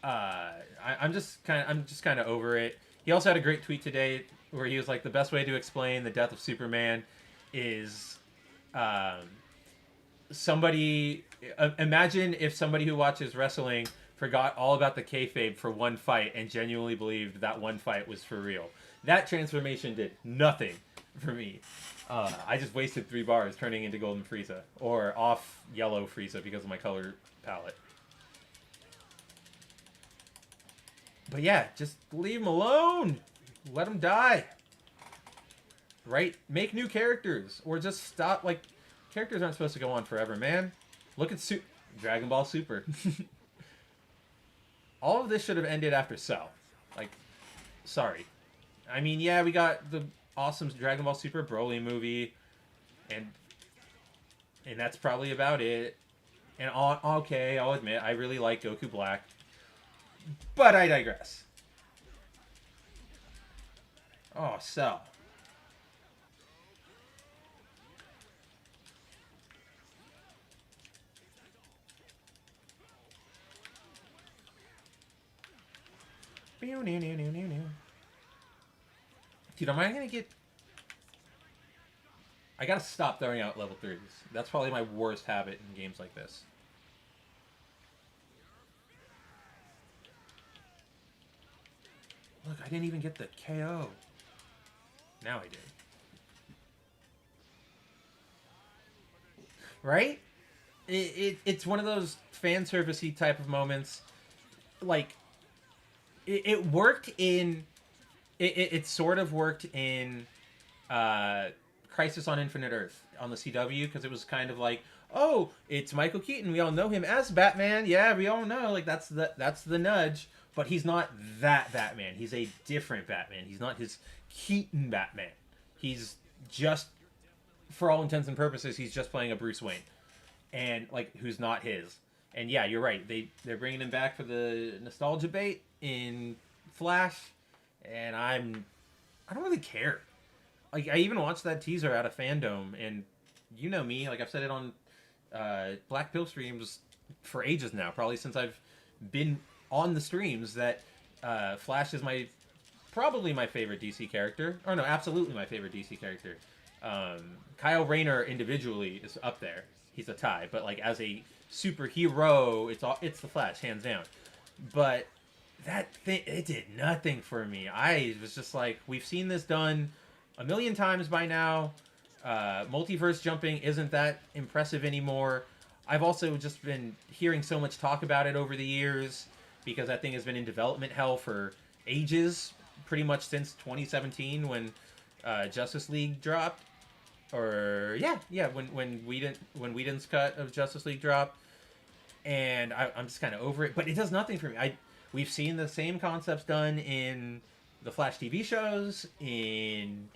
I'm just kind of over it. He also had a great tweet today where he was like, the best way to explain the death of Superman is imagine if somebody who watches wrestling forgot all about the kayfabe for one fight and genuinely believed that one fight was for real. That transformation did nothing for me. I just wasted 3 bars turning into Golden Frieza, or off yellow Frieza because of my color palette. But yeah, just leave him alone. Let him die. Right? Make new characters, or just stop. Like, characters aren't supposed to go on forever, man. Look at Dragon Ball Super. All of this should have ended after Cell. Like, sorry. I mean, yeah, we got the awesome Dragon Ball Super Broly movie, and that's probably about it. And okay, I'll admit, I really like Goku Black, but I digress. Oh, Cell. Dude, am I gonna get... I gotta stop throwing out level 3s. That's probably my worst habit in games like this. Look, I didn't even get the KO. Now I did. Right? It's one of those fan service-y type of moments. Like, it worked in... It sort of worked in Crisis on Infinite Earth on the CW, because it was kind of like, oh, it's Michael Keaton. We all know him as Batman. Yeah, we all know. Like, that's the nudge. But he's not that Batman. He's a different Batman. He's not his Keaton Batman. He's just, for all intents and purposes, he's just playing a Bruce Wayne, and like, who's not his. And yeah, you're right. They're bringing him back for the nostalgia bait in Flash. And I don't really care. Like, I even watched that teaser out of Fandom, and you know me, like I've said it on Black Pill streams for ages now, probably since I've been on the streams, that Flash is probably my favorite DC character. Or no, absolutely my favorite DC character. Kyle Rayner individually is up there. He's a tie, but like as a superhero, it's the Flash, hands down. But that thing, it did nothing for me. I was just like, we've seen this done a million times by now. Multiverse jumping isn't that impressive anymore. I've also just been hearing so much talk about it over the years. because that thing has been in development hell for ages, pretty much since 2017 when Justice League dropped. Or yeah, when Whedon's cut of Justice League dropped, and I'm just kind of over it. But it does nothing for me. We've seen the same concepts done in the Flash TV shows, in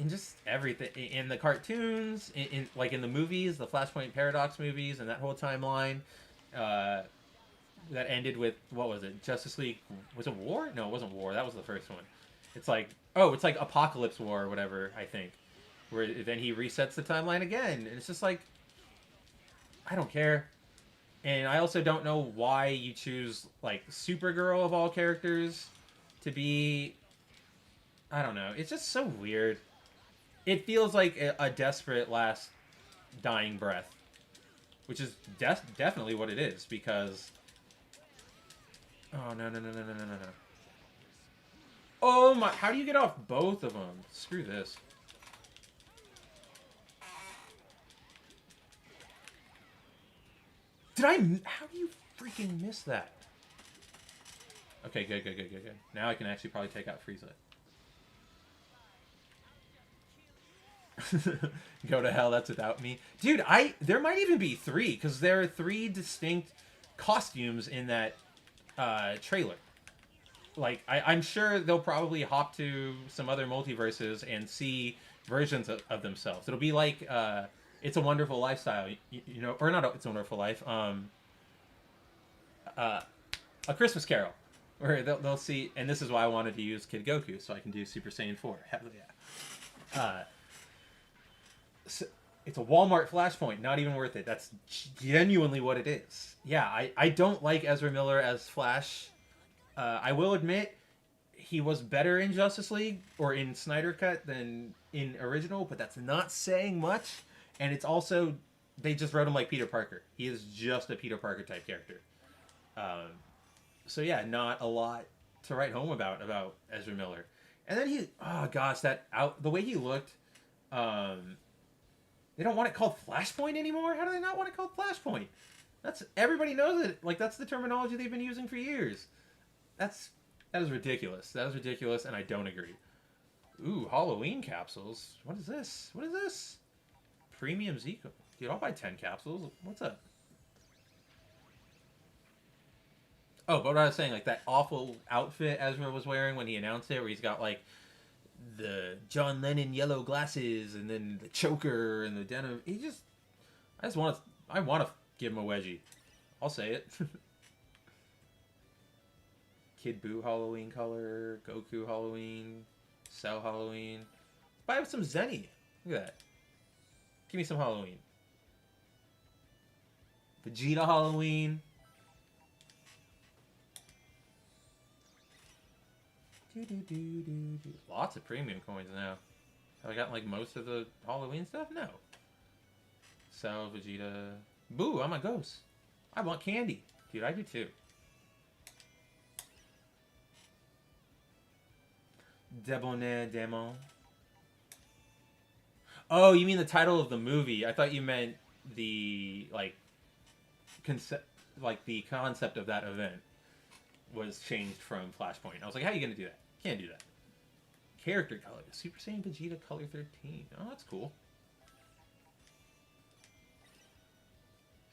just everything, in the cartoons, in like in the movies, the Flashpoint Paradox movies, and that whole timeline. That ended with, what was it? Justice League, was it War? No, it wasn't War. That was the first one. It's like Apocalypse War or whatever, I think. Where then he resets the timeline again, and it's just like, I don't care. And I also don't know why you choose like Supergirl of all characters to be. I don't know. It's just so weird. It feels like a desperate last dying breath, which is definitely what it is. Because oh no. Oh my! How do you get off both of them? Screw this. How do you freaking miss that? Okay, good. Now I can actually probably take out Frieza. Go to hell, that's without me. Dude, there might even be 3, because there are 3 distinct costumes in that trailer. Like, I'm sure they'll probably hop to some other multiverses and see versions of themselves. It'll be like It's a Wonderful Lifestyle, you know, or not It's a Wonderful Life, A Christmas Carol, where they'll see, and this is why I wanted to use Kid Goku, so I can do Super Saiyan 4. Hell yeah. So it's a Walmart Flashpoint, not even worth it. That's genuinely what it is. Yeah, I don't like Ezra Miller as Flash. I will admit, he was better in Justice League, or in Snyder Cut, than in original, but that's not saying much. And it's also, they just wrote him like Peter Parker. He is just a Peter Parker type character. So yeah, not a lot to write home about Ezra Miller. And then oh gosh, the way he looked, they don't want it called Flashpoint anymore? How do they not want it called Flashpoint? Everybody knows it. Like, that's the terminology they've been using for years. That is ridiculous. That is ridiculous, and I don't agree. Ooh, Halloween capsules. What is this? Premium Zico. Dude, I'll buy 10 capsules. What's up? Oh, but what I was saying, like, that awful outfit Ezra was wearing when he announced it, where he's got, like, the John Lennon yellow glasses, and then the choker, and the denim. I want to give him a wedgie. I'll say it. Kid Buu Halloween color, Goku Halloween, Cell Halloween. Buy some Zenny. Look at that. Give me some Halloween. Vegeta Halloween. Lots of premium coins now. Have I gotten like most of the Halloween stuff? No. Cell, Vegeta. Boo, I'm a ghost. I want candy. Dude, I do too. Debonair Demon. Oh, you mean the title of the movie? I thought you meant the the concept of that event was changed from Flashpoint. I was like, how are you gonna do that? Can't do that. Character color. Super Saiyan Vegeta color 13. Oh, that's cool.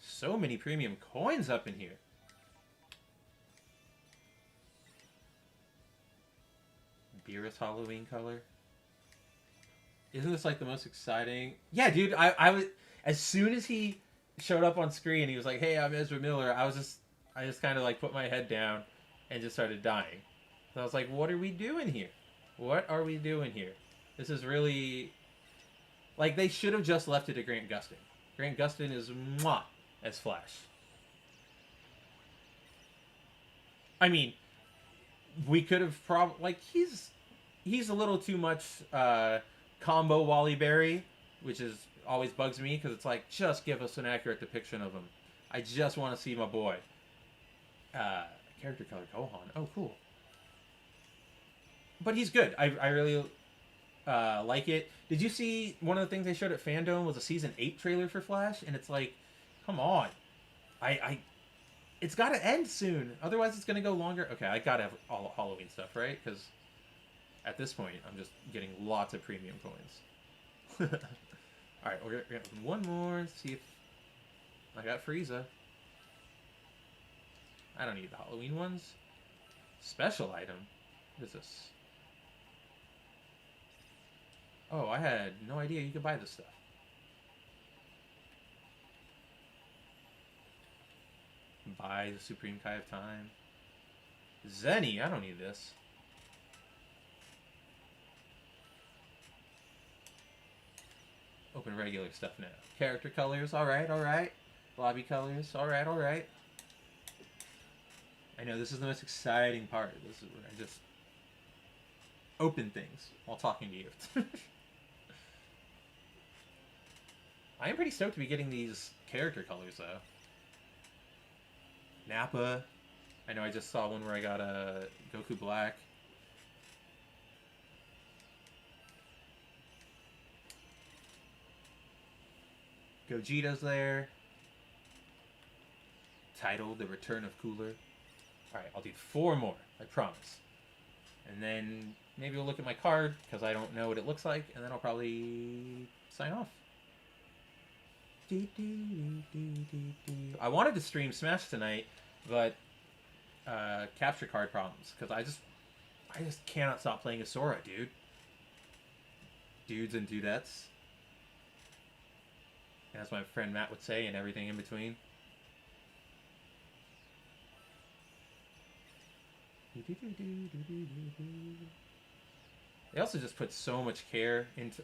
So many premium coins up in here. Beerus Halloween color. Isn't this like the most exciting? Yeah, dude, I was, as soon as he showed up on screen, he was like, "Hey, I'm Ezra Miller." I just kind of like put my head down and just started dying. So I was like, "What are we doing here? What are we doing here? This is really like they should have just left it to Grant Gustin. Grant Gustin is mwah as Flash. I mean, we could have probably like he's a little too much combo Wally Berry, which is always bugs me because it's like, just give us an accurate depiction of him. I just want to see my boy. Character color Gohan. Oh, cool. But he's good. I really like it. Did you see one of the things they showed at Fandom was a season 8 trailer for Flash? And it's like, come on. It's got to end soon. Otherwise, it's going to go longer. Okay, I got to have all Halloween stuff, right? Because at this point, I'm just getting lots of premium coins. All right, we're going to open one more. See if I got Frieza. I don't need the Halloween ones. Special item? What is this? Oh, I had no idea you could buy this stuff. Buy the Supreme Kai of Time. Zenny, I don't need this. Open regular stuff now. Character colors, alright, alright. Lobby colors, alright, alright. I know this is the most exciting part. This is where I just open things while talking to you. I am pretty stoked to be getting these character colors though. Nappa. I know I just saw one where I got a Goku Black. Gogeta's there. Titled The Return of Cooler. Alright, I'll do 4 more, I promise. And then maybe we'll look at my card, because I don't know what it looks like, and then I'll probably sign off. I wanted to stream Smash tonight, but capture card problems, because I just cannot stop playing as Sora, dude. Dudes and dudettes. As my friend Matt would say, and everything in between. They also just put so much care into,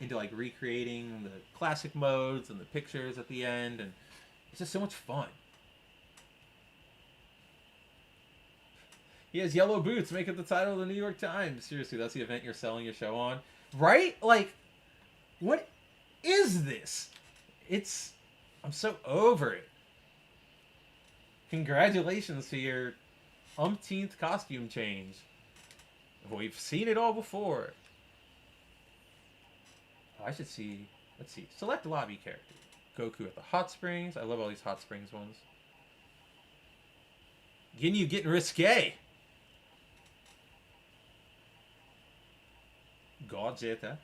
into recreating the classic modes and the pictures at the end, and it's just so much fun. He has yellow boots, make it the title of the New York Times. Seriously, that's the event you're selling your show on, right? Like, what is this? I'm so over it. Congratulations to your umpteenth costume change. We've seen it all before. Oh, I should see. Let's see. Select lobby character. Goku at the hot springs. I love all these hot springs ones. Ginyu getting risque. Gogeta.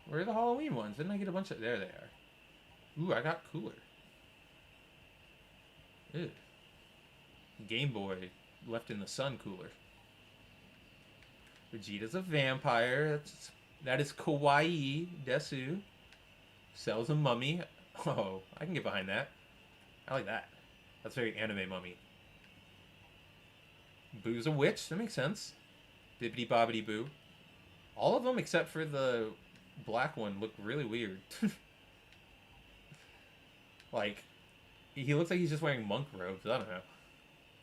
Where are the Halloween ones? Didn't I get a bunch of... There they are. Ooh, I got Cooler. Ew. Game Boy left in the sun Cooler. Vegeta's a vampire. That is kawaii desu. Cell's a mummy. Oh, I can get behind that. I like that. That's very anime mummy. Boo's a witch. That makes sense. Bibbidi Bobbidi Boo. All of them except for the black one look really weird. Like, he looks like he's just wearing monk robes. I don't know.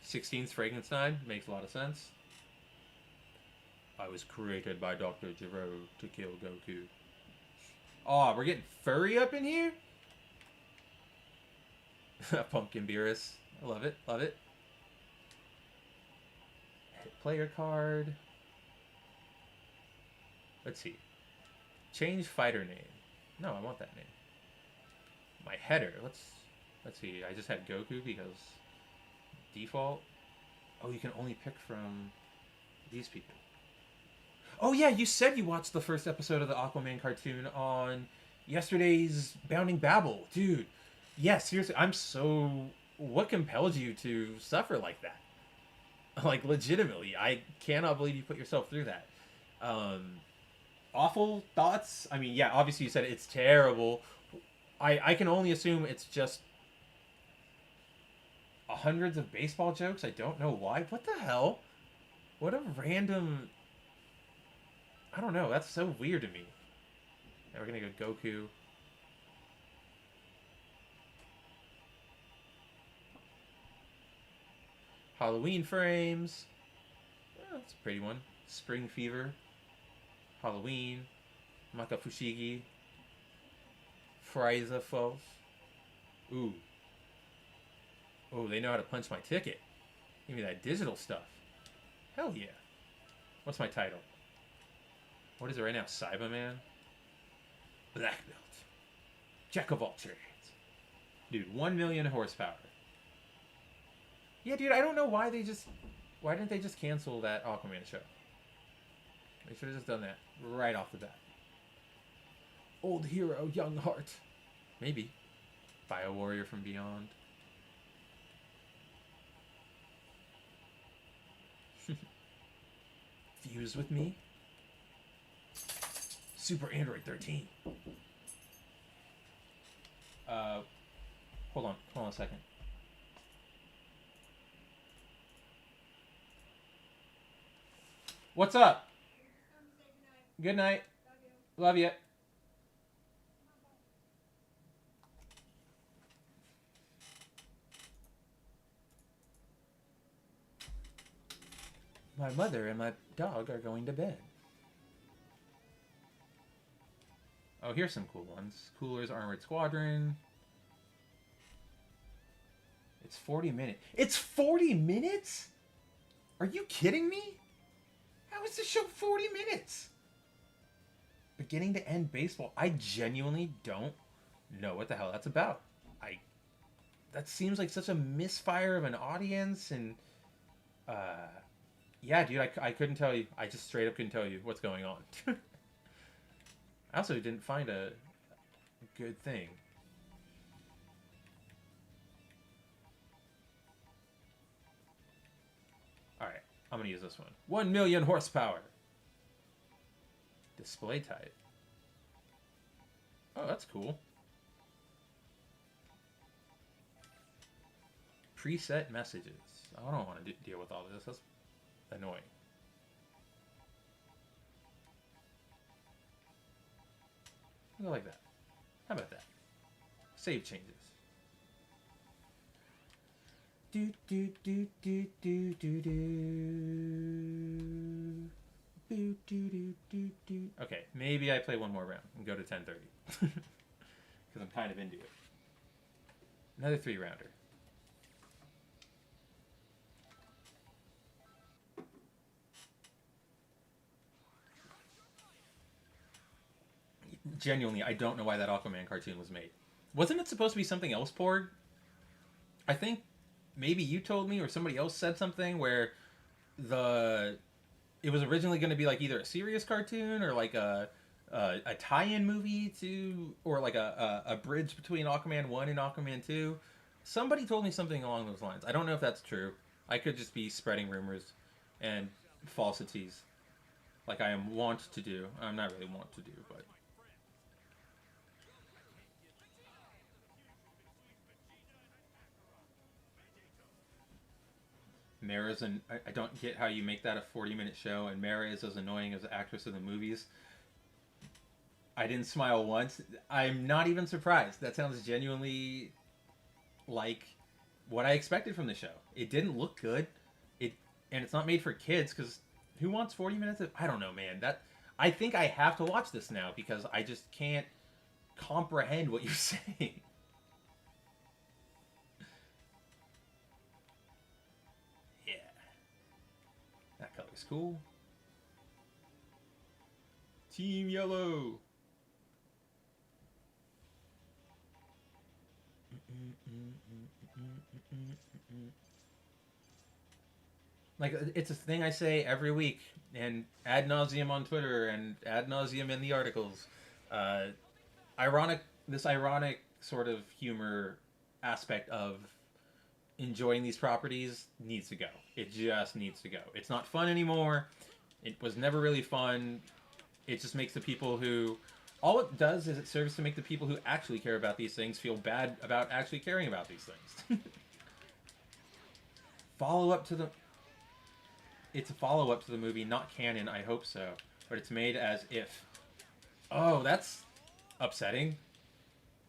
16's Frankenstein makes a lot of sense. I was created by Dr. Gero to kill Goku. Oh, we're getting furry up in here? Pumpkin Beerus. I love it. Love it. Hit player card. Let's see. Change fighter name. No, I want that name. My header. Let's see. I just had Goku because default. Oh, you can only pick from these people. Oh yeah, you said you watched the first episode of the Aquaman cartoon on yesterday's Bounding Babel. Dude, yeah, seriously, I'm so... What compelled you to suffer like that? Like, legitimately, I cannot believe you put yourself through that. Awful thoughts? I mean, yeah, obviously you said it's terrible. I can only assume it's just hundreds of baseball jokes. I don't know why. What the hell? What a random... I don't know. That's so weird to me. Now we're going to go Goku. Halloween frames. Oh, that's a pretty one. Spring Fever. Halloween. Makafushigi. Frieza Falls. Ooh. Oh, they know how to punch my ticket. Give me that digital stuff. Hell yeah. What's my title? What is it right now? Cyberman? Black belt. Jack of all trades. Dude, 1 million horsepower. Yeah, dude, I don't know why they just... Why didn't they just cancel that Aquaman show? They should have just done that right off the bat. Old hero, young heart. Maybe. Bio Warrior from Beyond. Fuse with me. Super Android 13. Hold on a second. What's up? Good night. Love you. My mother and my dog are going to bed. Oh, here's some cool ones. Cooler's Armored Squadron. It's 40 minutes. It's 40 minutes? Are you kidding me? How is this show 40 minutes? Beginning to end baseball. I genuinely don't know what the hell that's about. That seems like such a misfire of an audience, and yeah, dude, I couldn't tell you. I just straight up couldn't tell you what's going on. I also didn't find a good thing. Alright, I'm gonna use this one. 1 million horsepower. Display type. Oh, that's cool. Preset messages. I don't want to deal with all this. That's annoying. Go like that. How about that? Save changes. Do do do do do do do. Okay, maybe I play one more round and go to 10:30 because I'm kind of into it. Another 3-rounder. Genuinely, I don't know why that Aquaman cartoon was made. Wasn't it supposed to be something else, Porg? I think maybe you told me or somebody else said something where it was originally going to be like either a serious cartoon or like a tie-in movie to, or like a bridge between Aquaman 1 and Aquaman 2. Somebody told me something along those lines. I don't know if that's true. I could just be spreading rumors and falsities like I am wont to do. I'm not really wont to do, but... Mara's I don't get how you make that a 40-minute show, and Mara is as annoying as the actress in the movies. I didn't smile once. I'm not even surprised. That sounds genuinely like what I expected from the show. It didn't look good. And it's not made for kids, because who wants 40 minutes of... I don't know, man. I think I have to watch this now, because I just can't comprehend what you're saying. That color's cool. Team Yellow. Like, it's a thing I say every week, and ad nauseum on Twitter, and ad nauseum in the articles. This ironic sort of humor aspect of enjoying these properties needs to go. It just needs to go. It's not fun anymore. It was never really fun. It just makes the people who... All it does is it serves to make the people who actually care about these things feel bad about actually caring about these things. Follow-up to the... It's a follow-up to the movie, not canon, I hope so. But it's made as if... Oh, that's upsetting.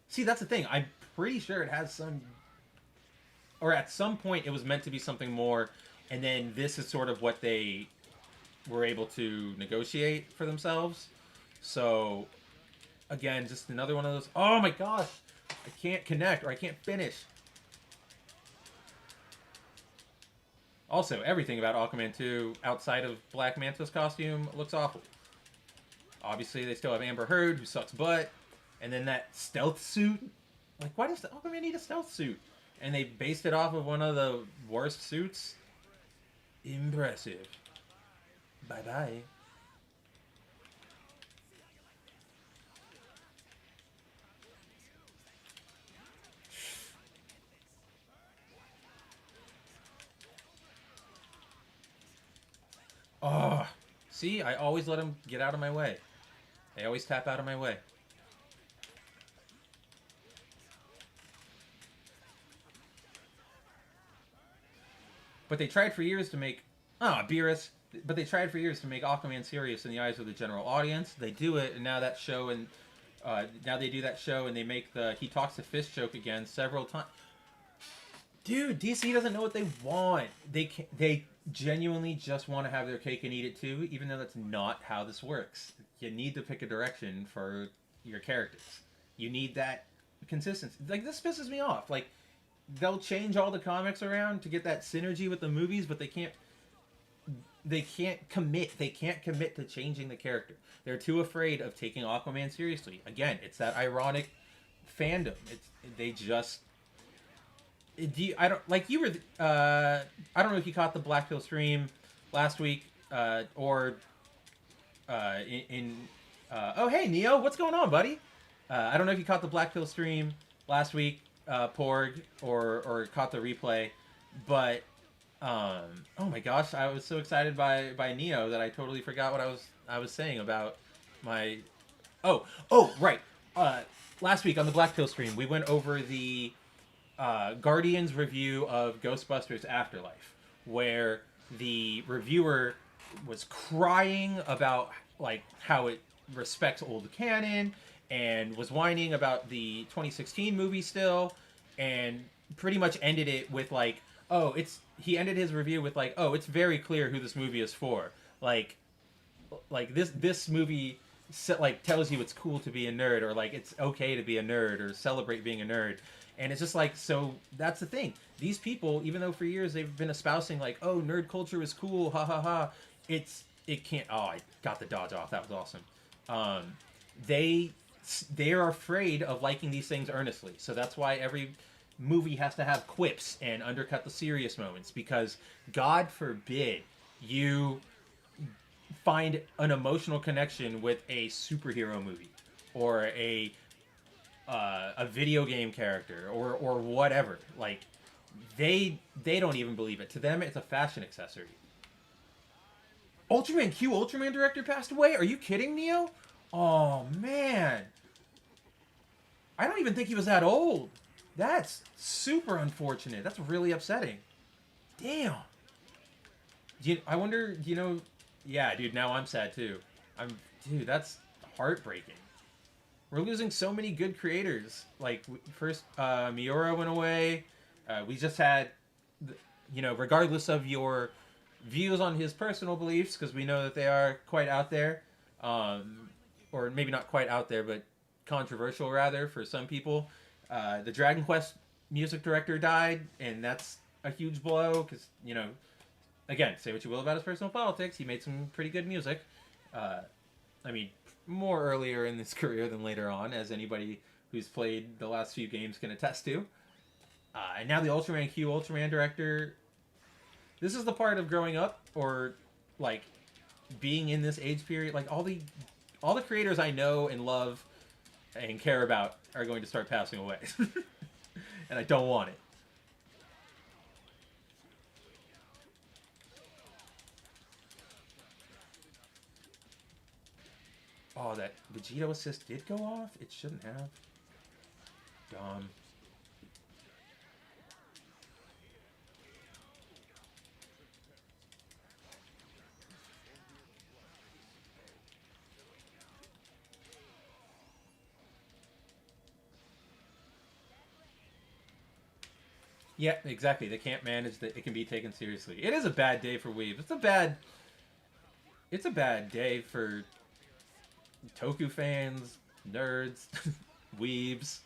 See, that's the thing. I'm pretty sure it has some... Or at some point it was meant to be something more, and then this is sort of what they were able to negotiate for themselves. So, again, just another one of those... Oh my gosh! I can't connect, or I can't finish. Also, everything about Aquaman 2, outside of Black Manta's costume, looks awful. Obviously, they still have Amber Heard, who sucks butt. And then that stealth suit. Like, why does Aquaman need a stealth suit? And they based it off of one of the worst suits. Impressive. Bye bye. Oh, see, I always let him get out of my way. They always tap out of my way. But they tried for years to make Beerus. But they tried for years to make Aquaman serious in the eyes of the general audience. They do it, and now that show and now they do that show and they make the he talks to Fish joke again several times. Dude, DC doesn't know what they want. They genuinely just want to have their cake and eat it too, even though that's not how this works. You need to pick a direction for your characters. You need that consistency. Like, this pisses me off. Like, they'll change all the comics around to get that synergy with the movies, but they can't commit. They can't commit to changing the character. They're too afraid of taking Aquaman seriously. Again, it's that ironic fandom. They just I don't like you were. I don't know if you caught the Black Pill stream last week or in. Oh, hey Neo, what's going on, buddy? I don't know if you caught the Black Pill stream last week, Porg, or caught the replay, but oh my gosh, I was so excited by Neo that I totally forgot what I was saying about my. Oh right. Last week on the Black Pill stream, we went over the Guardians review of Ghostbusters Afterlife, where the reviewer was crying about like how it respects old canon and was whining about the 2016 movie still, and pretty much ended it with like, he ended his review with like, oh, it's very clear who this movie is for. Like this movie like tells you it's cool to be a nerd, or like it's okay to be a nerd, or celebrate being a nerd. And it's just like, so that's the thing. These people, even though for years they've been espousing like, oh, nerd culture is cool, ha ha ha. It can't. Oh, I got the dodge off. That was awesome. They are afraid of liking these things earnestly. So that's why every movie has to have quips and undercut the serious moments, because God forbid you find an emotional connection with a superhero movie or a video game character or whatever. Like, they don't even believe it. To them, it's a fashion accessory. Ultraman Q Ultraman director passed away? Are you kidding, Neo? Oh man, I don't even think he was that old. That's super unfortunate. That's really upsetting. Damn. I wonder, yeah, dude, now I'm sad too. Dude, that's heartbreaking. We're losing so many good creators. Like, first, Miura went away. We just had, regardless of your views on his personal beliefs, because we know that they are quite out there, or maybe not quite out there, but controversial rather for some people. The Dragon Quest music director died, and that's a huge blow, because, again, say what you will about his personal politics, he made some pretty good music. I mean, more earlier in his career than later on, as anybody who's played the last few games can attest to. And now the Ultraman Q Ultraman director. This is the part of growing up, or like being in this age period. Like, all the creators I know and love and care about are going to start passing away, and I don't want it. Oh, that Vegito assist did go off? It shouldn't have. Dumb. Yeah, exactly. They can't manage that it can be taken seriously. It is a bad day for Weeb. It's a bad day for Toku fans, nerds, weebs.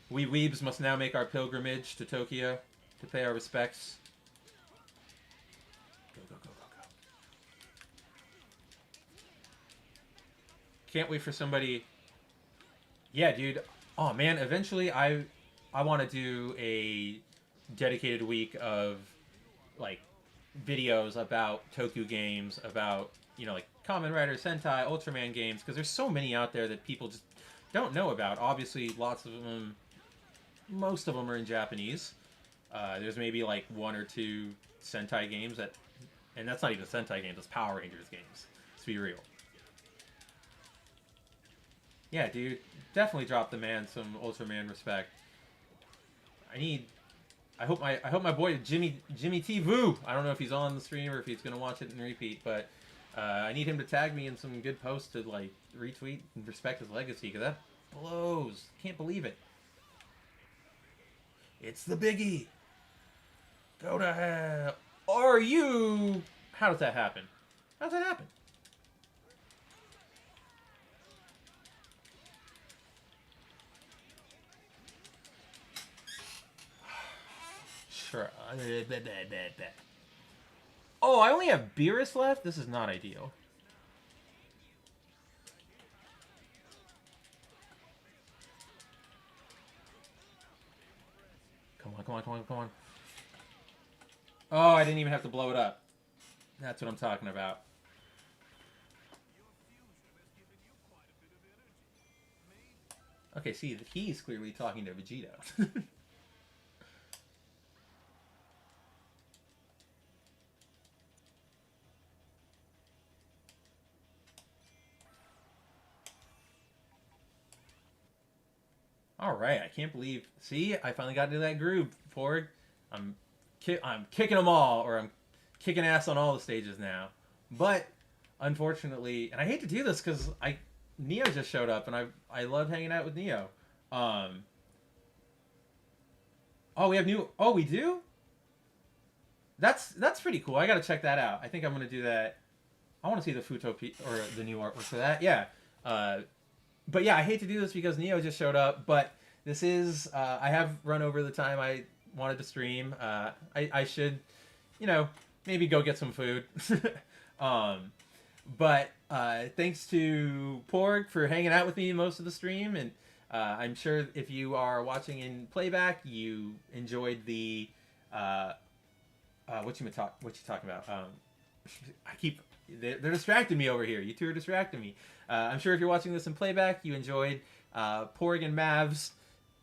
We weebs must now make our pilgrimage to Tokyo to pay our respects. Go, go, go, go, go. Can't wait for somebody Yeah, dude. Oh man, eventually I want to do a dedicated week of like videos about Toku games, about like Kamen Rider, Sentai, Ultraman games, because there's so many out there that people just don't know about. Obviously, lots of them, most of them are in Japanese. There's maybe like one or two Sentai games that, and that's not even Sentai games. It's Power Rangers games. Let's be real. Yeah, dude, definitely drop the man some Ultraman respect. I need. I hope my boy Jimmy T Vu. I don't know if he's on the stream or if he's gonna watch it in repeat, but I need him to tag me in some good posts to like retweet and respect his legacy because that blows. Can't believe it. It's the biggie. Go to hell. Are you? How does that happen? How does that happen? Sure. Oh, I only have Beerus left? This is not ideal. Come on, come on, come on, come on. Oh, I didn't even have to blow it up. That's what I'm talking about. Okay, see, he's clearly talking to Vegeta. All right, I can't believe. See, I finally got into that groove. Porg, I'm, I'm kicking them all, or I'm kicking ass on all the stages now. But unfortunately, and I hate to do this because Neo just showed up, and I love hanging out with Neo. Um, oh, we have new. Oh, we do. That's pretty cool. I gotta check that out. I think I'm gonna do that. I want to see the or the new artwork for that. Yeah. But yeah, I hate to do this because Neo just showed up, but this is I have run over the time I wanted to stream. I should, maybe go get some food. um, but thanks to Porg for hanging out with me most of the stream, and I'm sure if you are watching in playback, you enjoyed the what you talking about? I keep they're distracting me over here. You two are distracting me. I'm sure if you're watching this in playback, you enjoyed Porg and Mav's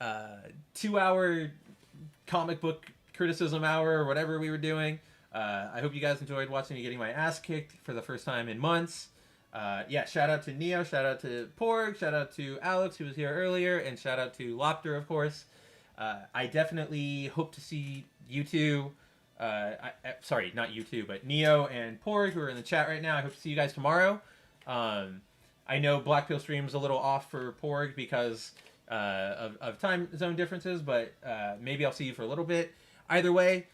2-hour comic book criticism hour or whatever we were doing. I hope you guys enjoyed watching me getting my ass kicked for the first time in months. Yeah, shout out to Neo, shout out to Porg, shout out to Alex who was here earlier, and shout out to Lopter, of course. I definitely hope to see you two. Sorry, not you two, but Neo and Porg who are in the chat right now. I hope to see you guys tomorrow. I know Black Pill stream's a little off for Porg because of time zone differences, but maybe I'll see you for a little bit. Either way,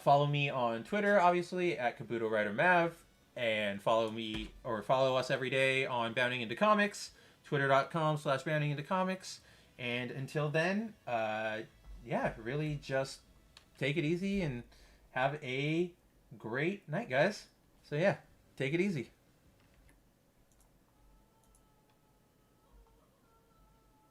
follow me on Twitter, obviously, at Kabuto Rider Mav, and follow us every day on Bounding Into Comics, twitter.com/Bounding Into Comics. And until then, yeah, really just take it easy and have a great night, guys. So yeah, take it easy.